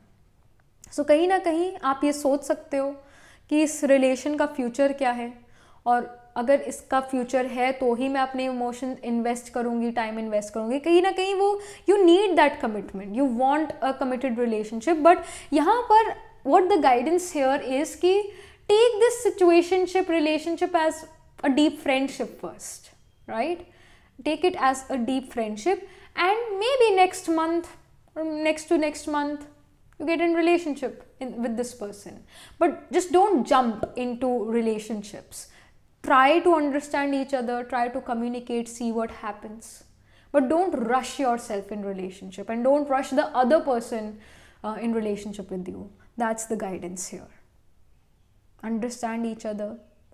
So कहीं ना कहीं आप ये सोच सकते हो कि इस रिलेशन का फ्यूचर क्या है, और अगर इसका फ्यूचर है तो ही मैं अपने इमोशन इन्वेस्ट करूँगी, टाइम इन्वेस्ट करूँगी. कहीं ना कहीं वो you need that commitment, you want a committed relationship. But यहाँ पर what the guidance here is कि take this situationship relationship as a deep friendship first, right? Take it as a deep friendship, and maybe next month or next to next month you get in relationship with this person. But just don't jump into relationships. Try to understand each other, try to communicate, see what happens. But don't rush yourself in relationship, and don't rush the other person in relationship with you. That's the guidance here. Understand each other,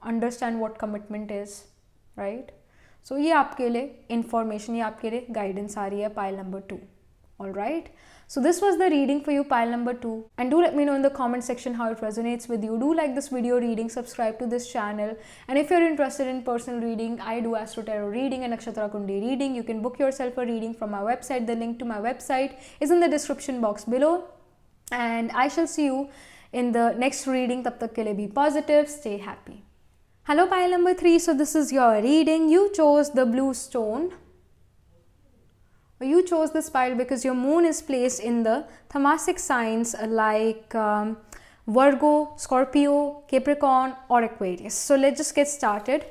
understand what commitment is, right? So ये आपके लिए information, ये आपके लिए guidance आ रही है pile number 2. All right, so this was the reading for you, pile number 2, and do let me know in the comment section how it resonates with you. Do like this video reading, subscribe to this channel, and if you're interested in personal reading, I do Astro Tarot reading and Nakshatra Kundi reading. You can book yourself a reading from my website. The link to my website is in the description box below, and I shall see you in the next reading. Tab tak ke liye be positive, stay happy. Hello pile number 3. So this is your reading. You chose the blue stone. You chose this pile because your moon is placed in the Tamasic signs like Virgo, Scorpio, Capricorn or Aquarius. So let's just get started.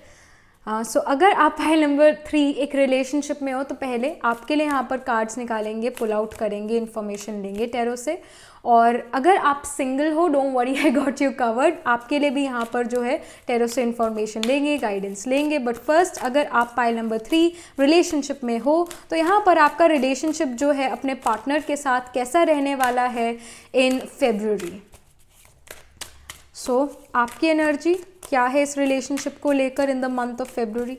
So अगर आप pile number 3 एक relationship में हो तो पहले आपके लिए यहाँ पर कार्ड्स निकालेंगे, पुल आउट करेंगे, इन्फॉर्मेशन लेंगे टैरो से. और अगर आप सिंगल हो, don't worry, I got you covered. आपके लिए भी यहाँ पर जो है टैरो से इन्फॉर्मेशन लेंगे, गाइडेंस लेंगे. बट फर्स्ट, अगर आप पाइल नंबर 3 रिलेशनशिप में हो तो यहाँ पर आपका रिलेशनशिप जो है अपने पार्टनर के साथ कैसा रहने वाला है इन फेब्रुअरी. सो आपकी एनर्जी क्या है इस रिलेशनशिप को लेकर in the month of February.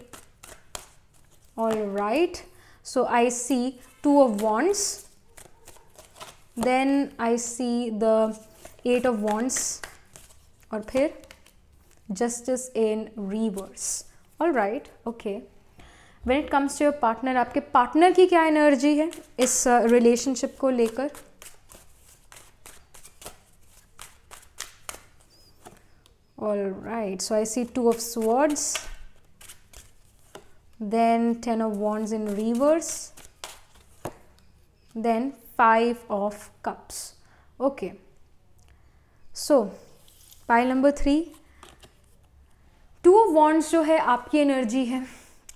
Alright, so I see 2 of wands, then I see the 8 of wands, और फिर justice in reverse. Alright, okay. When it comes to your partner, आपके partner की क्या एनर्जी है इस relationship को लेकर. Alright, so I see 2 of swords, then 10 of wands in reverse, then 5 of cups. Okay, so pile number 3, 2 of wands जो है आपकी एनर्जी है.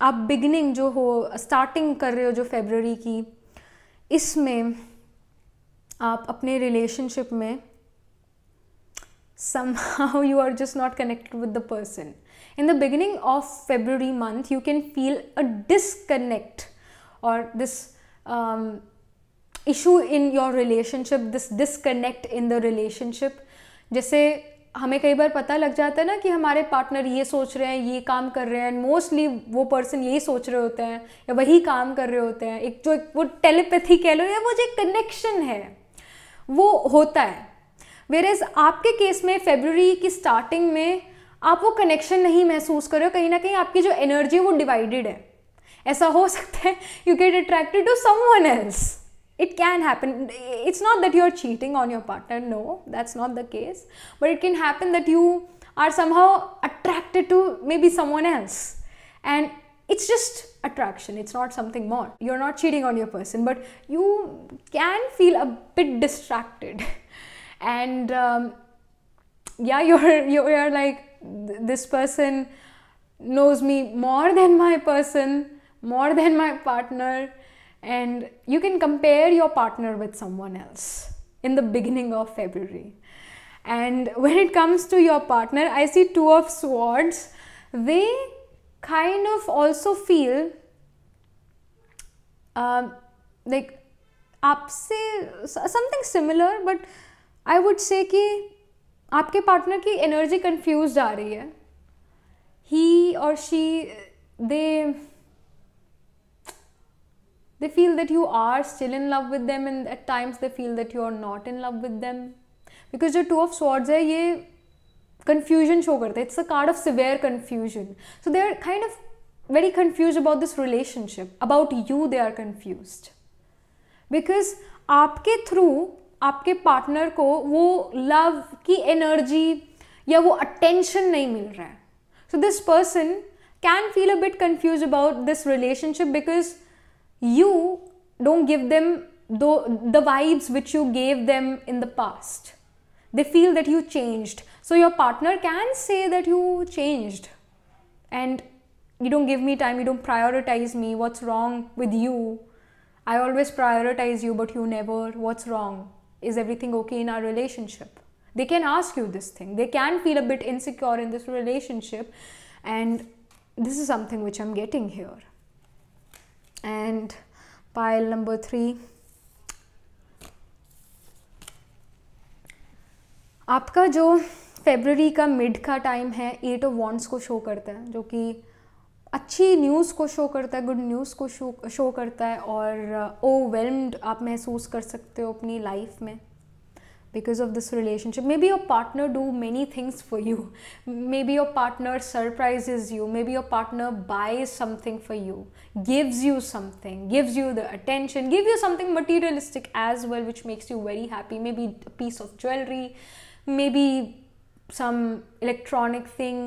आप बिगिनिंग जो हो, स्टार्टिंग कर रहे हो जो फेब्रुअरी की, इसमें आप अपने रिलेशनशिप में somehow you are just not connected with the person. In the beginning of February month, you can feel a disconnect or this issue in your relationship, this disconnect in the relationship. जैसे हमें कई बार पता लग जाता है ना कि हमारे पार्टनर ये सोच रहे हैं, ये काम कर रहे हैं, मोस्टली वो पर्सन यही सोच रहे होते हैं या वही काम कर रहे होते हैं. एक जो वो टेलीपैथी कह लो या वो जो कनेक्शन है वो होता है. वेरेज आपके केस में फेब्रुअरी की स्टार्टिंग में आप वो कनेक्शन नहीं महसूस कर रहे हो. कहीं ना कहीं आपकी जो एनर्जी है वो डिवाइडेड है. ऐसा हो सकता है you get attracted to someone else. It can happen. It's not that you're cheating on your partner. No, that's not the case. But it can happen that you are somehow attracted to maybe someone else. And it's just attraction. It's not something more. You're not cheating on your person, but you can feel a bit distracted. And yeah, you're like, this person knows me more than my person, more than my partner. And you can compare your partner with someone else in the beginning of February. And when it comes to your partner, I see 2 of swords. They kind of also feel like आपसे something similar, but I would say कि आपके partner की energy confuse आ रही है. ही और she they feel that you are still in love with them, and at times they feel that you are not in love with them, because जो Two of Swords है ये confusion show करता है. It's a card of severe confusion. So they are kind of very confused about this relationship. About you they are confused, because आपके through आपके partner को वो love की energy या वो attention नहीं मिल रहा है. So this person can feel a bit confused about this relationship, because you don't give them the vibes which you gave them in the past. They feel that you changed. So your partner can say that you changed and you don't give me time, you don't prioritize me, what's wrong with you? I always prioritize you, but you never. What's wrong? Is everything okay in our relationship? They can ask you this thing. They can feel a bit insecure in this relationship, and this is something which I'm getting here. And pile number 3, आपका जो February का mid का time है 8 of wands को show करता है, जो कि अच्छी न्यूज़ को शो करता है, गुड न्यूज़ को शो करता है, और ओवरवेल्म्ड आप महसूस कर सकते हो अपनी लाइफ में because of this relationship. Maybe your partner do many things for you. Maybe your partner surprises you. Maybe your partner buys something for you, gives you something, gives you the attention, gives you something materialistic as well, which makes you very happy. Maybe a piece of jewelry, maybe some electronic thing,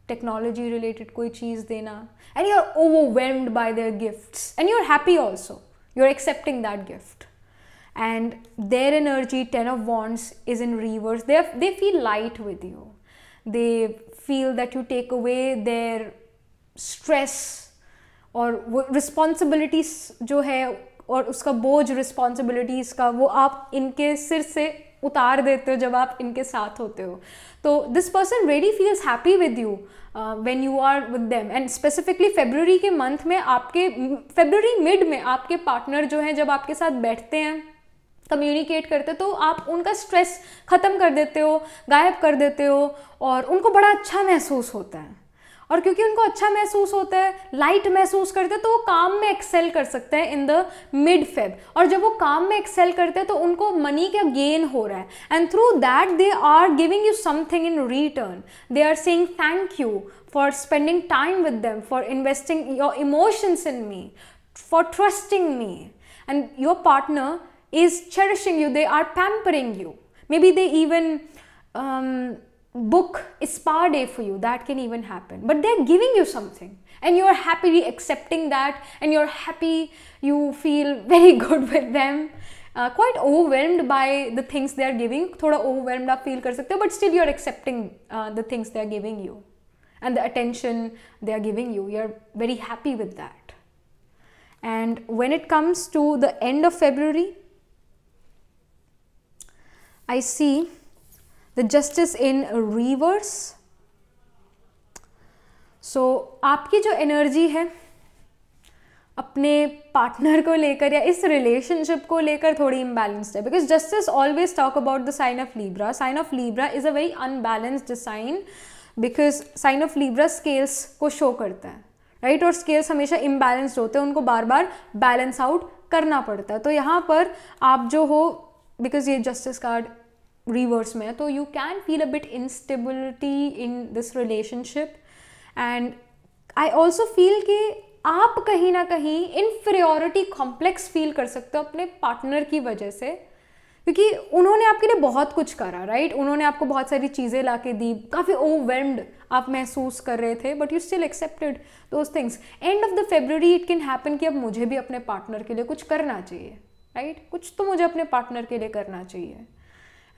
technology related कोई चीज़ देना, and you're overwhelmed by their gifts, and you're happy also. You're accepting that gift. And their energy, 10 of Wands, is in reverse. They feel light with you. They feel that you take away their stress और responsibilities जो है और उसका बोझ responsibilities का वो आप इनके सिर से उतार देते हो जब आप इनके साथ होते हो. तो this person really feels happy with you when you are with them. And specifically February के month में आपके February mid में आपके partner जो हैं जब आपके साथ बैठते हैं, कम्युनिकेट करते हो, तो आप उनका स्ट्रेस ख़त्म कर देते हो, गायब कर देते हो, और उनको बड़ा अच्छा महसूस होता है. और क्योंकि उनको अच्छा महसूस होता है, लाइट महसूस करते हैं, तो वो काम में एक्सेल कर सकते हैं इन द मिड फेब. और जब वो काम में एक्सेल करते हैं तो उनको मनी का गेन हो रहा है, and through that they are giving you something in return. They are saying thank you for spending time with them, for investing your emotions in me, for trusting me. And your partner is cherishing you, they are pampering you. Maybe they even book a spa day for you. That can even happen. But they're giving you something, and you're happily accepting that, and you're happy, you feel very good with them. Quite overwhelmed by the things they are giving. थोड़ा overwhelmed आप feel कर सकते हो, but still you're accepting the things they are giving you, and the attention they are giving you. You're very happy with that. And when it comes to the end of February, I see the Justice in reverse. So आपकी जो energy है अपने partner को लेकर या इस relationship को लेकर थोड़ी इम्बैलेंस्ड है, because justice always talk about the sign of Libra. Sign of Libra is a very unbalanced sign, because sign of Libra scales को शो करता है, राइट? और स्केल्स हमेशा इम्बैलेंस्ड होते हैं, उनको बार बार बैलेंस आउट करना पड़ता है. तो यहाँ पर आप जो हो, बिकॉज ये जस्टिस कार्ड रिवर्स में है, तो you can feel a bit instability in this relationship. And I also feel कि आप कहीं ना कहीं इन्फीरियोरिटी कॉम्प्लेक्स फील कर सकते हो अपने पार्टनर की वजह से, क्योंकि उन्होंने आपके लिए बहुत कुछ करा, राइट? उन्होंने आपको बहुत सारी चीज़ें ला के दी, काफ़ी ओवरवेल्म्ड आप महसूस कर रहे थे, but you still accepted those things. And of the February it can happen कि अब मुझे भी अपने पार्टनर के लिए कुछ करना चाहिए, राइट? कुछ तो मुझे अपने पार्टनर के लिए करना चाहिए.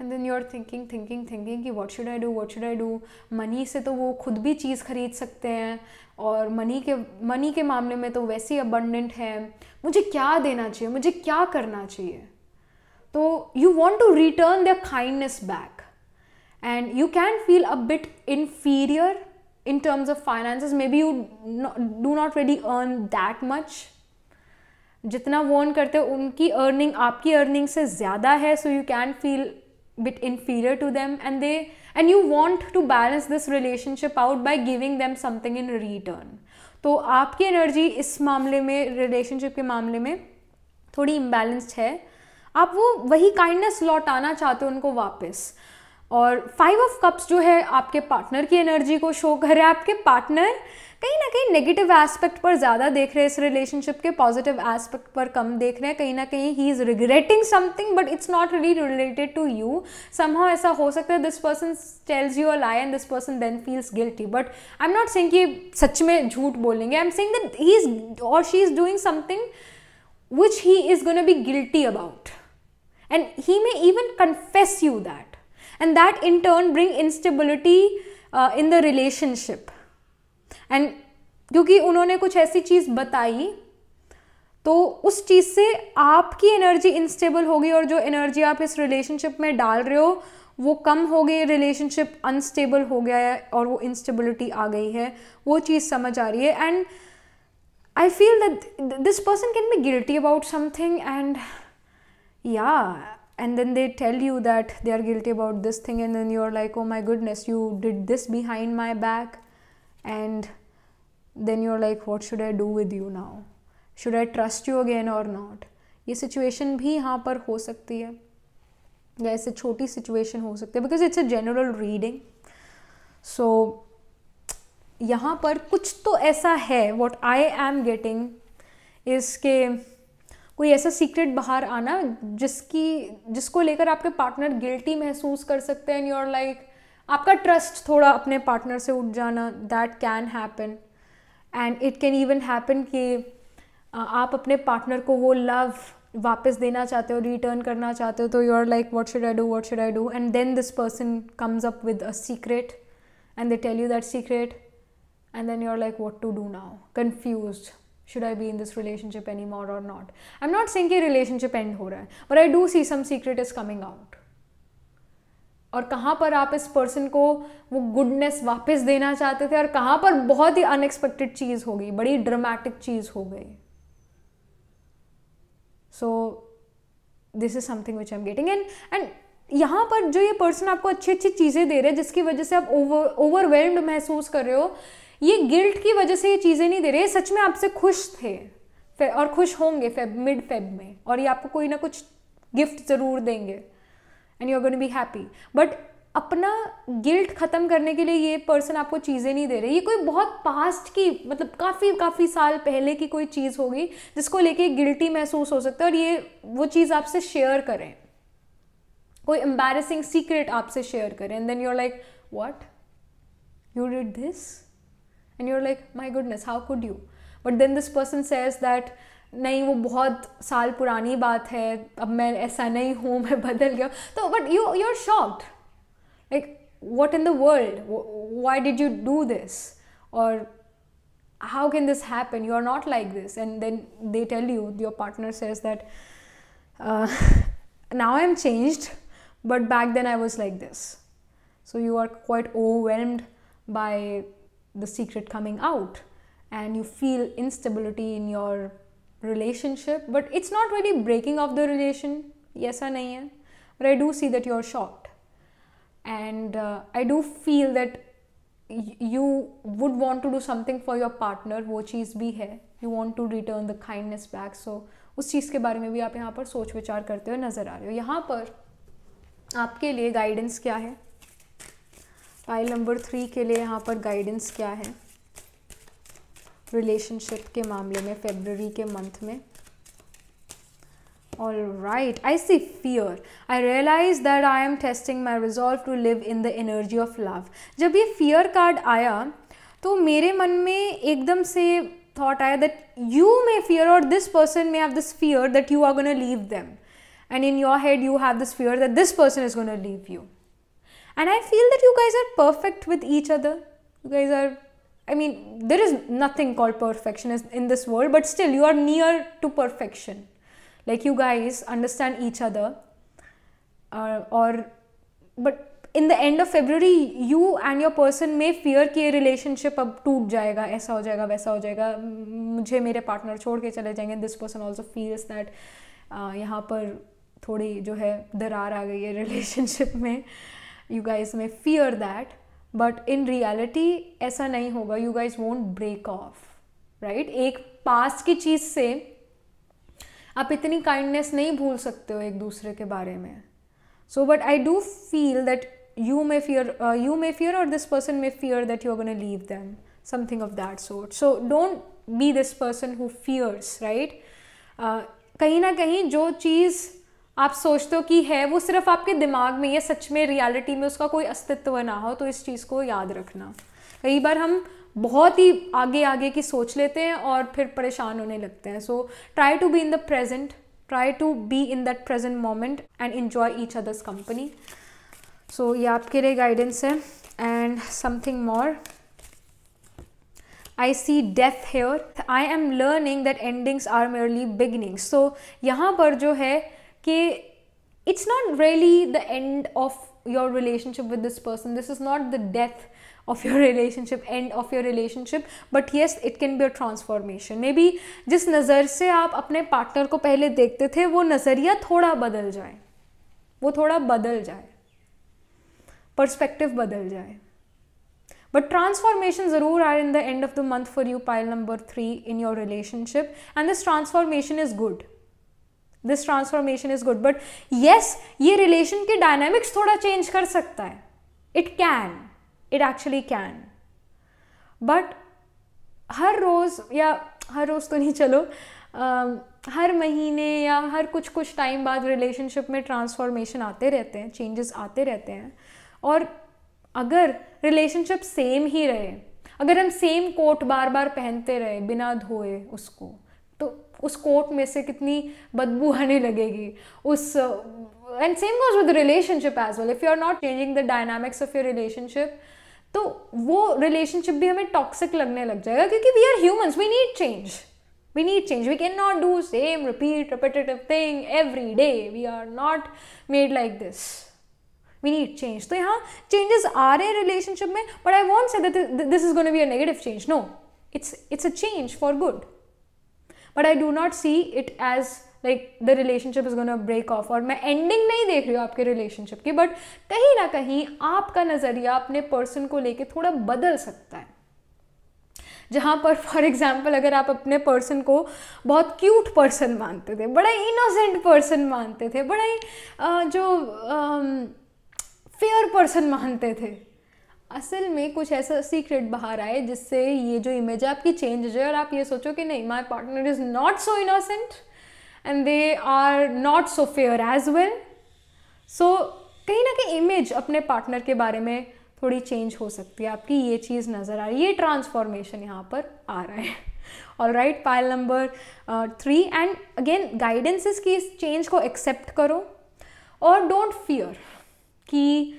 And then you are thinking कि what should I do. Money से तो वो खुद भी चीज़ खरीद सकते हैं, और मनी के मामले में तो वैसे ही अबंडेंट है, मुझे क्या देना चाहिए, मुझे क्या करना चाहिए. तो you want to return their kindness back, and you can feel a bit inferior in terms of finances. Maybe you do not really earn that much, जितना वो अर्न करते हैं उनकी अर्निंग आपकी अर्निंग से ज़्यादा है, so you can feel bit inferior to them, and you want to balance this relationship out by giving them something in return. तो आपकी एनर्जी इस मामले में, रिलेशनशिप के मामले में थोड़ी इम्बैलेंस्ड है. आप वो वही काइंडनेस लौटाना चाहते हो उनको वापस. और 5 ऑफ कप्स जो है आपके पार्टनर की एनर्जी को शो कर रहा है. आपके पार्टनर कहीं ना कहीं नेगेटिव एस्पेक्ट पर ज़्यादा देख रहे हैं इस रिलेशनशिप के, पॉजिटिव एस्पेक्ट पर कम देख रहे हैं. कहीं ना कहीं he is regretting something but it's not really related to you. Somehow ऐसा हो सकता है this person tells you a lie and this person then feels guilty. But I am not saying कि सच में झूठ बोलेंगे. I am saying that he is or she is doing something which he is gonna be guilty about, and he may even confess you that. And that in turn bring instability in the relationship. And क्योंकि उन्होंने कुछ ऐसी चीज़ बताई तो उस चीज़ से आपकी energy instable होगी, और जो एनर्जी आप इस रिलेशनशिप में डाल रहे हो वो कम हो गई, रिलेशनशिप अनस्टेबल हो गया है और वो इंस्टेबिलिटी आ गई है. वो चीज़ समझ आ रही है. And I feel that this person can be guilty about something, and and then they tell you that they are guilty about this thing, and then you're like, oh my goodness, you did this behind my back. And then you're like, what should I do with you now? Should I trust you again or not? ये situation भी यहाँ पर हो सकती है, या ऐसे छोटी situation हो सकती है, because it's a general reading. So यहाँ पर कुछ तो ऐसा है, what I am getting is के कोई ऐसा सीक्रेट बाहर आना जिसको लेकर आपके पार्टनर गिल्टी महसूस कर सकते हैं. एंड यूर लाइक, आपका ट्रस्ट थोड़ा अपने पार्टनर से उठ जाना, that can happen. And it can even happen कि आप अपने पार्टनर को वो लव वापस देना चाहते हो, रिटर्न करना चाहते हो. तो you are like, what should I do, what should I do. And then this person comes up with a secret and they tell you that secret, and then you are like, what to do now, confused. Should I be in this relationship anymore or not? I'm not saying कि relationship end हो रहा है, but I do see some secret is coming out. और कहाँ पर आप इस person को वो goodness वापस देना चाहते थे, और कहाँ पर बहुत ही unexpected चीज़ हो गई, बड़ी dramatic चीज़ हो गई. So this is something which I'm getting. And यहाँ पर जो ये person आपको अच्छी अच्छी चीज़ें दे रहे हैं जिसकी वजह से आप overwhelmed महसूस कर रहे हो, ये गिल्ट की वजह से ये चीज़ें नहीं दे रहे. सच में आपसे खुश थे और खुश होंगे मिड फेब में, और ये आपको कोई ना कुछ गिफ्ट ज़रूर देंगे and you are going to be happy. But अपना गिल्ट ख़त्म करने के लिए ये पर्सन आपको चीज़ें नहीं दे रहे. ये कोई बहुत पास्ट की, मतलब काफ़ी साल पहले की कोई चीज़ होगी जिसको लेके गिल्टी महसूस हो सकता है, और ये वो चीज़ आपसे शेयर करें, कोई एम्बैरेसिंग सीक्रेट आपसे शेयर करें. And then you are like, what, you did this? And you're like, my goodness, how could you? But then this person says that नहीं, वो बहुत साल पुरानी बात है, अब मैं ऐसा नहीं हूँ, मैं बदल गया. तो but you're shocked, like what in the world, why did you do this, or how can this happen, you are not like this. And then they tell you, your partner says that now I'm changed, but back then I was like this. So you are quite overwhelmed by the secret coming out, and you feel instability in your relationship, but it's not really breaking of the relation, ऐसा नहीं है. But I do see that you're shocked, and I do feel that you would want to do something for your partner. वो चीज़ भी है, you want to return the kindness back. So उस चीज़ के बारे में भी आप यहाँ पर सोच विचार करते हुए नज़र आ रहे हो. यहाँ पर आपके लिए गाइडेंस क्या है? पाइल नंबर 3 के लिए यहाँ पर गाइडेंस क्या है रिलेशनशिप के मामले में फरवरी के मंथ में? All right, I see fear. I realize that I am testing my resolve to live in the energy of love. जब ये fear कार्ड आया तो मेरे मन में एकदम से thought आया that you may fear, or this person may have this fear that you are going to leave them, and in your head you have this fear that this person is going to leave you. And I feel that you guys are perfect with each other. You guys are, I mean, there is nothing called perfection in this world, but still you are near to perfection. Like you guys understand each other, but in the end of February you and your person में fear कि ये relationship अब टूट जाएगा, ऐसा हो जाएगा, वैसा हो जाएगा, मुझे मेरे पार्टनर छोड़ के चले जाएंगे. This person also feels that यहाँ पर थोड़ी जो है दरार आ गई है रिलेशनशिप में. You guys may fear that, but in reality ऐसा नहीं होगा. You guys won't break off, right. एक पास्ट की चीज़ से आप इतनी काइंडनेस नहीं भूल सकते हो एक दूसरे के बारे में. So but I do feel that you may fear or this person may fear that you're going to leave them, something of that sort. So don't be this person who fears, right. कहीं ना कहीं जो चीज़ आप सोचते हो कि है वो सिर्फ आपके दिमाग में, या सच में रियलिटी में उसका कोई अस्तित्व ना हो, तो इस चीज़ को याद रखना. कई बार हम बहुत ही आगे आगे की सोच लेते हैं और फिर परेशान होने लगते हैं. So try to be in the present, try to be in that present moment and enjoy each others company. So ये आपके लिए गाइडेंस है. And something more, I see death here. I am learning that endings are merely beginnings. So यहाँ पर जो है कि it's not really the end of your relationship with this person. This is not the death of your relationship, end of your relationship, but yes, it can be a transformation. maybe जिस नज़र से आप अपने partner को पहले देखते थे वो नज़रिया थोड़ा बदल जाए, वो थोड़ा बदल जाए, पर्सपेक्टिव बदल जाए. बट ट्रांसफॉर्मेशन ज़रूर are in the end of the month for you, pile number 3 in your relationship. And this transformation is good, this transformation is good. But yes, ये रिलेशन के डायनामिक्स थोड़ा चेंज कर सकता है. It can, it actually can. But हर रोज़, या हर रोज़ तो नहीं, चलो हर महीने या हर कुछ टाइम बाद रिलेशनशिप में ट्रांसफॉर्मेशन आते रहते हैं, चेंजेस आते रहते हैं. और अगर रिलेशनशिप सेम ही रहे, अगर हम सेम कोट बार बार पहनते रहे बिना धोए उसको, तो उस कोट में से कितनी बदबू आने लगेगी. उस and same goes with relationship as well. If you are not changing the dynamics of your relationship, तो वो रिलेशनशिप भी हमें टॉक्सिक लगने लग जाएगा, क्योंकि we are humans, we need change, we need change. We cannot do same repetitive thing every day. We are not made like this. We need change. तो यहाँ changes आ रहे हैं relationship में, but I won't say that this is going to be a negative change. No, it's a change for good. But I do not see it as like the relationship is going to break off. और मैं ending नहीं देख रही हूँ आपके relationship की, but कहीं ना कहीं आपका नज़रिया अपने person को लेके थोड़ा बदल सकता है. जहाँ पर फॉर एग्जाम्पल अगर आप अपने पर्सन को बहुत क्यूट पर्सन मानते थे, बड़ा इनोसेंट पर्सन मानते थे, बड़ा ही जो फेयर पर्सन मानते थे, असल में कुछ ऐसा सीक्रेट बाहर आए जिससे ये जो इमेज है आपकी चेंज हो जाए और आप ये सोचो कि नहीं, my partner is not so innocent and they are not so fair as well. So कहीं ना कहीं इमेज अपने पार्टनर के बारे में थोड़ी चेंज हो सकती है. आपकी ये चीज़ नज़र आ रही है, ये ट्रांसफॉर्मेशन यहाँ पर आ रहा है. All right, pile number 3. And again guidance is कि इस चेंज को एक्सेप्ट करो और डोंट फियर कि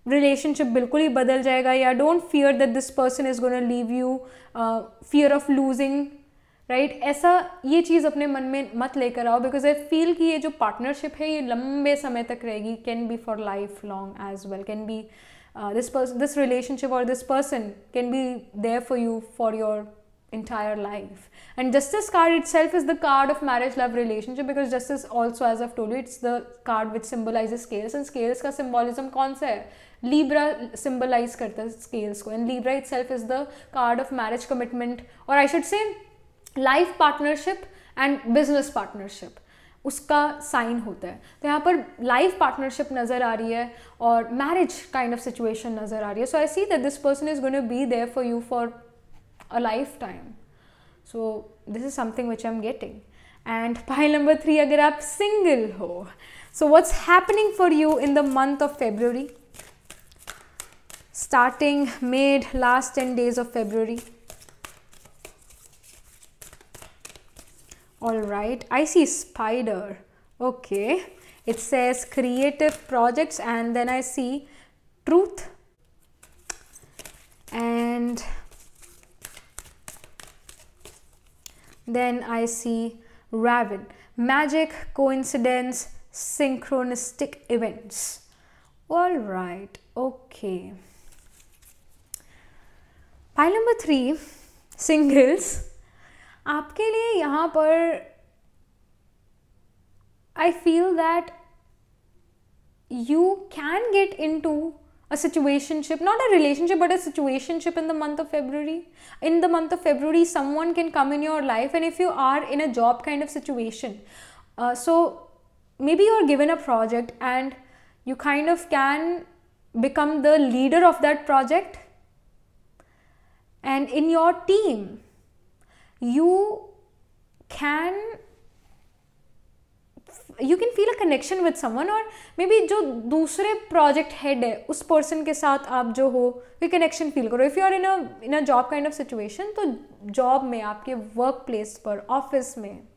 रिलेशनशिप बिल्कुल ही बदल जाएगा, या don't fear that this person is gonna leave you, fear of losing, right. ऐसा ये चीज़ अपने मन में मत लेकर आओ, बिकॉज आई फील कि ये जो पार्टनरशिप है ये लंबे समय तक रहेगी. Can be for life long as well, can be this relationship or this person can be there for you for your entire life. And justice card itself is the card of marriage love relationship, because justice also, as I've told you, it's the card which symbolizes scales, and scales का symbolism कौन सा है? Libra symbolize करता है scales को, and Libra itself is the card of marriage commitment, or I should say life partnership and business partnership, उसका sign होता है. तो यहाँ पर लाइफ पार्टनरशिप नज़र आ रही है और मैरिज काइंड ऑफ सिचुएशन नज़र आ रही है. So I see that this person is going to be there for you for a lifetime. So this is something which I am getting. And pile number 3, अगर आप single हो, so what's happening for you in the month of February, starting mid last 10 days of February. All right, I see spider. Okay, it says creative projects, and then I see truth, and then I see raven, magic, coincidence, synchronistic events. All right, okay. Pile number 3, singles. आपके लिए यहाँ पर आई feel that you can get into a situationship, not a relationship but a situationship in the month of February. In the month of February, someone can come in your life, and if you are in a job kind of situation, so maybe you are given a project and you kind of can become the leader of that project, and in your team you can feel a connection with someone, और may be जो दूसरे project head है उस person के साथ आप जो हो ये कनेक्शन फील करो. If you are in a job kind of situation, तो जॉब में आपके वर्क प्लेस पर, ऑफिस में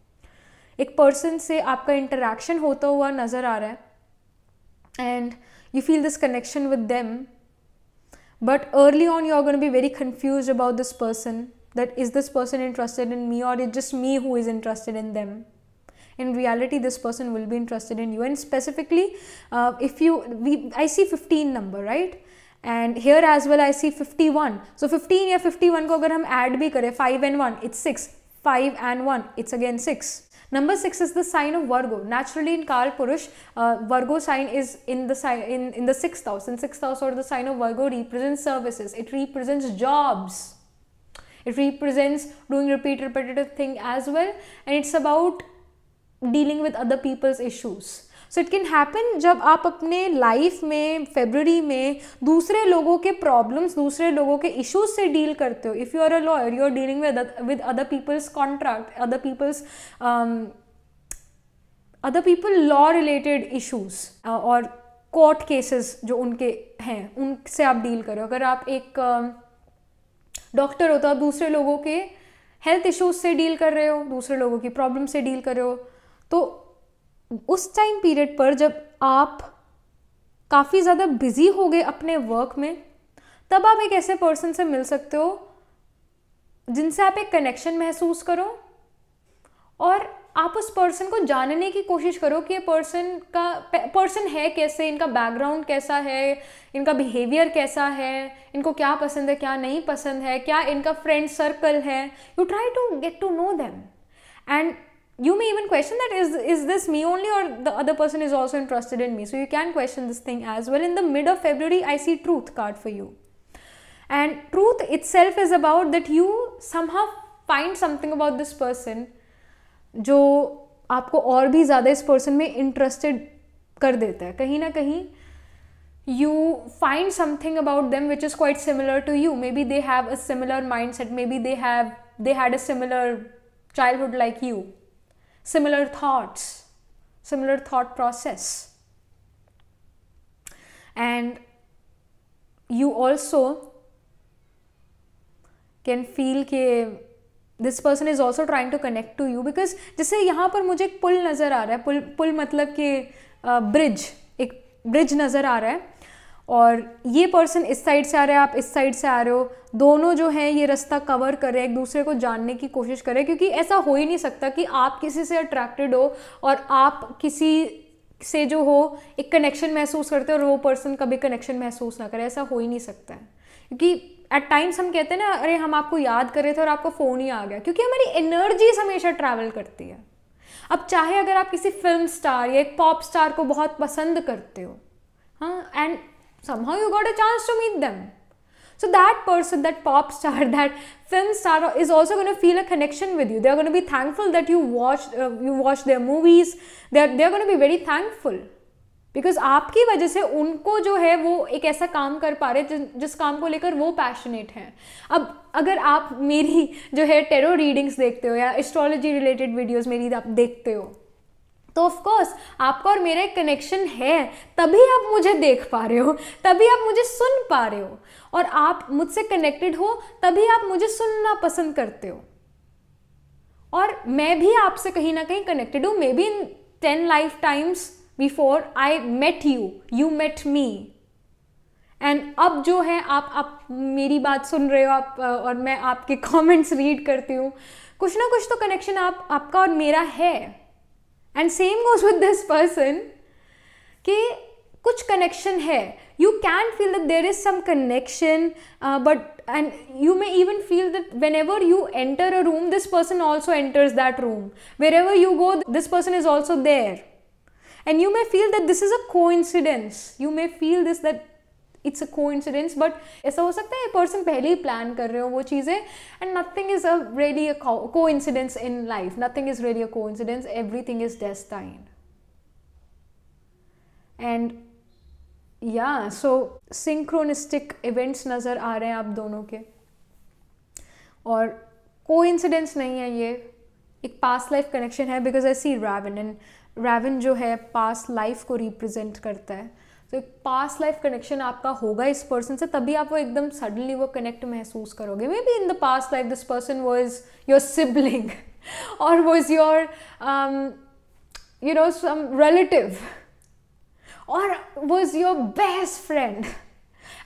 एक पर्सन से आपका इंटरेक्शन होता हुआ नज़र आ रहा है and you feel this connection with them, but early on you are going to be very confused about this person, that is this person interested in me or it's just me who is interested in them. In reality, this person will be interested in you, and specifically I see 15 number, right, and here as well I see 51. So 15 या 51 को अगर हम add भी करें, 5 and 1 it's 6, 5 and 1 it's again 6. Number 6 is the sign of Virgo. Naturally in Kal Purush, Virgo sign is in the in the 6th house, and 6th house or the sign of Virgo represents services, it represents jobs, it represents doing repetitive thing as well, and it's about dealing with other people's issues. So it can happen जब आप अपने life में फरवरी में दूसरे लोगों के problems, दूसरे लोगों के इश्यूज से डील करते हो. If you are a lawyer, you are dealing with other people's contract, other people law related issues और कोर्ट केसेस जो उनके हैं उनसे आप डील करो. अगर आप एक डॉक्टर हो तो आप दूसरे लोगों के हेल्थ इश्यूज से डील कर रहे हो, दूसरे लोगों की प्रॉब्लम से डील कर रहे हो. तो उस टाइम पीरियड पर जब आप काफ़ी ज़्यादा बिजी हो गए अपने वर्क में, तब आप एक ऐसे पर्सन से मिल सकते हो जिनसे आप एक कनेक्शन महसूस करो, और आप उस पर्सन को जानने की कोशिश करो कि ये पर्सन है कैसे, इनका बैकग्राउंड कैसा है, इनका बिहेवियर कैसा है, इनको क्या पसंद है, क्या नहीं पसंद है, क्या इनका फ्रेंड सर्कल है. You try to get to know them, and you may even question that is this me only or the other person is also interested in me. So you can question this thing as well. In the mid of February, I see truth card for you, and truth itself is about that you somehow find something about this person जो आपको और भी ज़्यादा इस person में interested कर देता है. कहीं ना कहीं you find something about them which is quite similar to you. Maybe they have a similar mindset, maybe they had a similar childhood like you, similar thoughts, similar thought process, and you also can feel कि this person is also trying to connect to you, because जैसे यहाँ पर मुझे एक पुल नज़र आ रहा है, पुल मतलब कि ब्रिज, एक ब्रिज नज़र आ रहा है, और ये पर्सन इस साइड से आ रहा है, आप इस साइड से आ रहे हो, दोनों जो हैं ये रास्ता कवर कर रहे हैं, एक दूसरे को जानने की कोशिश कर रहे हैं, क्योंकि ऐसा हो ही नहीं सकता कि आप किसी से अट्रैक्टेड हो और आप किसी से जो हो एक कनेक्शन महसूस करते हो और वो पर्सन कभी कनेक्शन महसूस ना करे. ऐसा हो ही नहीं सकता है, क्योंकि एट टाइम्स हम कहते हैं ना, अरे हम आपको याद कर रहे थे और आपको फ़ोन ही आ गया, क्योंकि हमारी एनर्जीज हमेशा ट्रैवल करती है. अब चाहे अगर आप किसी फिल्म स्टार या एक पॉप स्टार को बहुत पसंद करते हो, हाँ, and somehow you got a chance to meet them, so that person, that pop star, that film star is also going to feel a connection with you. They are going to be thankful that you watched their movies. They are going to be very thankful because आपकी वजह से उनको जो है वो एक ऐसा काम कर पा रहे जिस काम को लेकर वो पैशनेट हैं. अब अगर आप मेरी जो है टेरो रीडिंग्स देखते हो या एस्ट्रोलॉजी रिलेटेड वीडियोस मेरी आप देखते हो, तो ऑफ कोर्स आपका और मेरा एक कनेक्शन है, तभी आप मुझे देख पा रहे हो, तभी आप मुझे सुन पा रहे हो, और आप मुझसे कनेक्टेड हो तभी आप मुझे सुनना पसंद करते हो, और मैं भी आपसे कहीं ना कहीं कनेक्टेड हूँ. May be in 10 lifetimes before I met you, you met me, and अब जो है आप मेरी बात सुन रहे हो, आप और मैं आपके कमेंट्स रीड करती हूँ, कुछ ना कुछ तो कनेक्शन आपका और मेरा है. And same goes with this person कि कुछ कनेक्शन है, you can feel that there is some connection, but and you may even feel that whenever you enter a room, this person also enters that room. Wherever you go, this person is also there. And you may feel that this is a coincidence. You may feel this, that it's a coincidence, but ऐसा हो सकता है person पहले ही plan कर रहे हो वो चीज़ें, and nothing is really a coincidence in life. Nothing is really a coincidence. Everything is destined. And yeah, so synchronistic events नज़र आ रहे हैं आप दोनों के, और कोइंसिडेंस नहीं है, ये एक पास्ट लाइफ कनेक्शन है, बिकॉज आई सी रैवन, एंड रैवन जो है पास्ट लाइफ को रिप्रेजेंट करता है. तो एक पास्ट लाइफ कनेक्शन आपका होगा इस पर्सन से, तभी आप वो एकदम सडनली वो कनेक्ट महसूस करोगे. May be in the past life this person was your sibling or was your some relative, or was your best friend,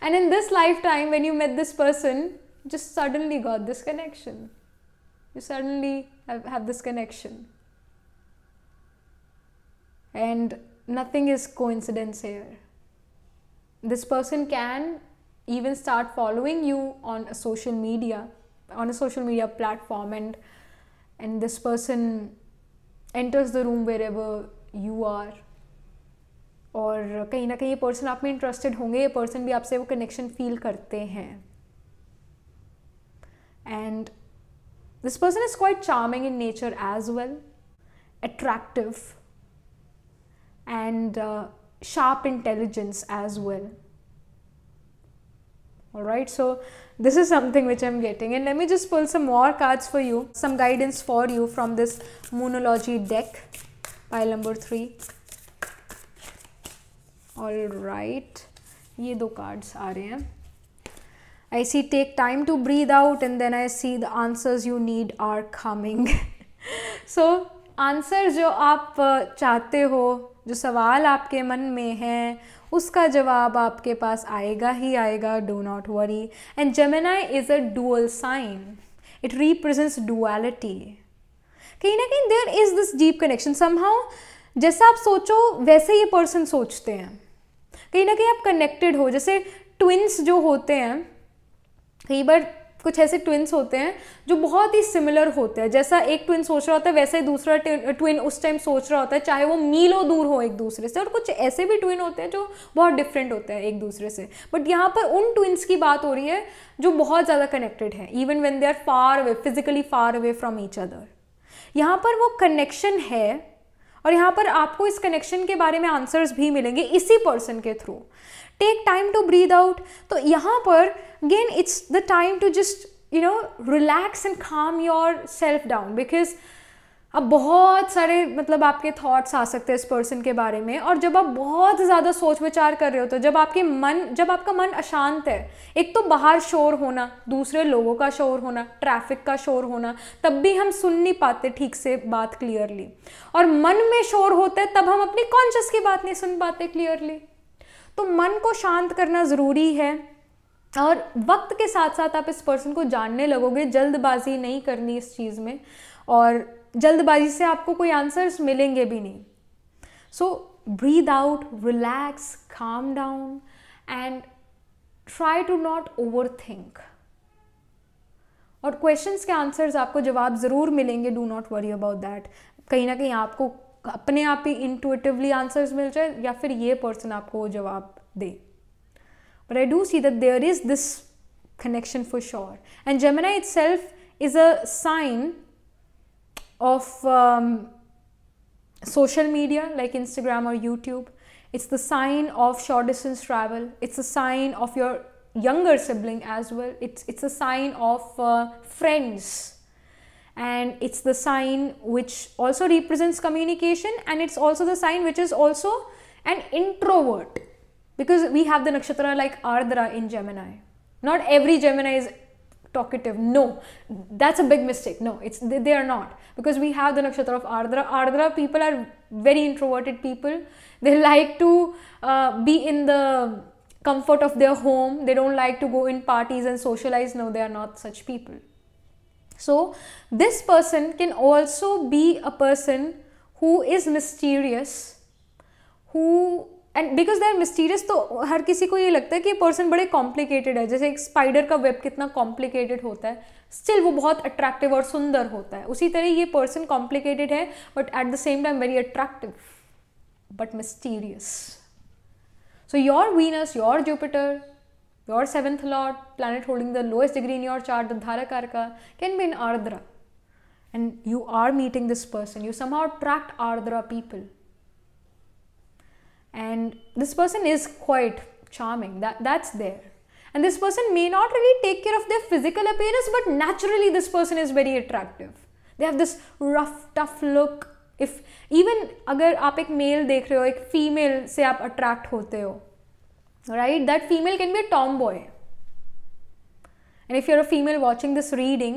and in this lifetime when you met this person, just suddenly got this connection. You suddenly have this connection, and nothing is coincidence here. This person can even start following you on a social media platform, and this person enters the room wherever you are, और कहीं ना कहीं ये person आप में interested होंगे, ये person भी आपसे वो कनेक्शन फील करते हैं. And this person is quite charming in nature as well, attractive and sharp intelligence as well. Alright, so this is something which I'm getting, and let me just pull some more cards for you, some guidance for you from this Moonology deck, pile number 3. Alright, ये दो cards आ रहे हैं. I see take time to breathe out, and then I see the answers you need are coming. So answer जो आप चाहते हो, जो सवाल आपके मन में है, उसका जवाब आपके पास आएगा ही आएगा. Do not worry. And Gemini is a dual sign. It represents duality. कहीं ना कहीं there is this deep connection. Somehow जैसा आप सोचो वैसे ये पर्सन सोचते हैं. कहीं ना कहीं आप कनेक्टेड हो. जैसे ट्विन्स जो होते हैं, कई बार कुछ ऐसे ट्विन्स होते हैं जो बहुत ही सिमिलर होते हैं. जैसा एक ट्विन सोच रहा होता है वैसे ही दूसरा ट्विन उस टाइम सोच रहा होता है, चाहे वो मीलों दूर हो एक दूसरे से. और कुछ ऐसे भी ट्विन होते हैं जो बहुत डिफरेंट होते हैं एक दूसरे से. बट यहाँ पर उन ट्विन्स की बात हो रही है जो बहुत ज़्यादा कनेक्टेड है, even when they are far away, physically far away from each other. यहाँ पर वो कनेक्शन है, और यहाँ पर आपको इस कनेक्शन के बारे में आंसर्स भी मिलेंगे इसी पर्सन के through. Take time to breathe out. तो यहाँ पर again it's the time to just relax and calm yourself down, because अब बहुत सारे आपके थॉट्स आ सकते हैं इस पर्सन के बारे में. और जब आप बहुत ज़्यादा सोच विचार कर रहे हो, तो जब आपका मन अशांत है, एक तो बाहर शोर होना, दूसरे लोगों का शोर होना, ट्रैफिक का शोर होना, तब भी हम सुन नहीं पाते ठीक से बात क्लियरली. और मन में शोर होता है तब हम अपनी कॉन्शियस की बात नहीं सुन पाते क्लियरली. तो मन को शांत करना ज़रूरी है, और वक्त के साथ साथ आप इस पर्सन को जानने लगोगे. जल्दबाजी नहीं करनी इस चीज़ में, और जल्दबाजी से आपको कोई आंसर्स मिलेंगे भी नहीं. So breathe out, relax, calm down, and try to not overthink. और क्वेश्चंस के आंसर्स आपको जवाब ज़रूर मिलेंगे. Do not worry about that. कहीं ना कहीं आपको अपने आप ही इंटुइटिवली आंसर्स मिल जाए, या फिर ये पर्सन आपको वो जवाब दे. But I do see that there is this connection for sure. And Gemini itself is a sign of social media like Instagram or YouTube. It's the sign of short distance travel. It's a sign of your younger sibling as well. It's a sign of friends. And it's the sign which also represents communication, and it's also the sign which is also an introvert. Because we have the nakshatra like Ardra in Gemini. Not every Gemini is talkative. No, that's a big mistake. No, they are not. Because we have the nakshatra of Ardra. Ardra people are very introverted people. They like to be in the comfort of their home. They don't like to go in parties and socialize. No, they are not such people. So this person can also be a person who is mysterious, who and because they are mysterious, तो हर किसी को ये लगता है कि ये person बड़े कॉम्प्लिकेटेड है, जैसे एक स्पाइडर का वेब कितना कॉम्प्लिकेटेड होता है, स्टिल वो बहुत अट्रैक्टिव और सुंदर होता है, उसी तरह ये पर्सन कॉम्प्लिकेटेड है but at the same time very attractive but mysterious. So your Venus, your Jupiter, your 7th lord, planet holding the lowest degree in your chart, the Dharakarka, can be in Ardra. And you are meeting this person. You somehow attract Ardra people. And this person is quite charming. That's there. And this person may not really take care of their physical appearance, but naturally this person is very attractive. They have this rough, tough look. If even अगर आप एक mail देख रहे हो, एक female से आप attract होते हो, right, that female can be a tomboy. And if you're a female watching this reading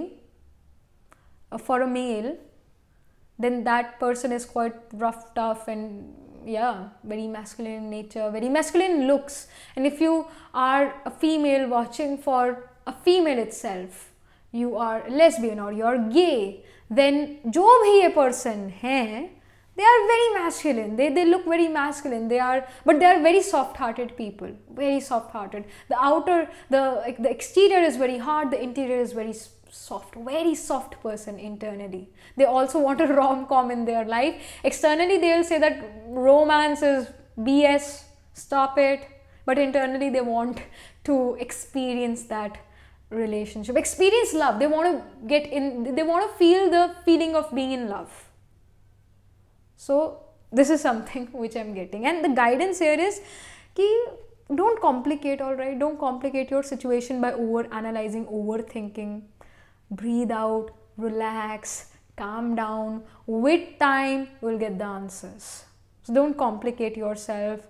for a male, then that person is quite rough, tough, and yeah, very masculine in nature, very masculine in looks. And if you are a female watching for a female itself, you are lesbian or you're gay, then जो भी ये person हैं, they are very masculine. They look very masculine. But they are very soft-hearted people. Very soft-hearted. The exterior is very hard. The interior is very soft. Very soft person internally. They also want a rom-com in their life. Externally, they will say that romance is BS. Stop it. But internally, they want to experience that relationship. Experience love. They want to get in. They want to feel the feeling of being in love. So this is something which I'm getting, and the guidance here is कि don't complicate, all right? Don't complicate your situation by over-analyzing, overthinking. Breathe out, relax, calm down. With time, you'll get the answers. So don't complicate yourself,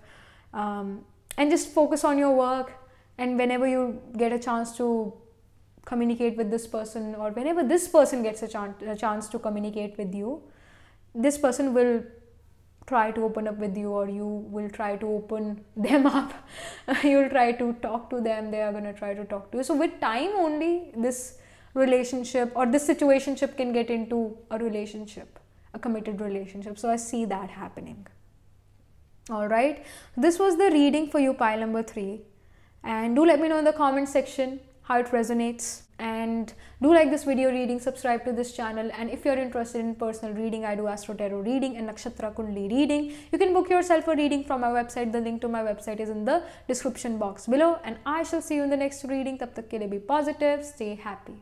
and just focus on your work. And whenever you get a chance to communicate with this person, or whenever this person gets a chance to communicate with you, this person will try to open up with you, or you will try to open them up. You will try to talk to them. They are going to try to talk to you. So with time only, this relationship or this situationship can get into a relationship, a committed relationship. So I see that happening. Alright, this was the reading for you, pile number 3. And do let me know in the comment section how it resonates. And do like this video reading, subscribe to this channel, and if you're interested in personal reading, I do Astro Tarot reading and Nakshatra Kundli reading. You can book yourself a reading from my website. The link to my website is in the description box below, and I shall see you in the next reading. Tab tak ke liye be positive, stay happy.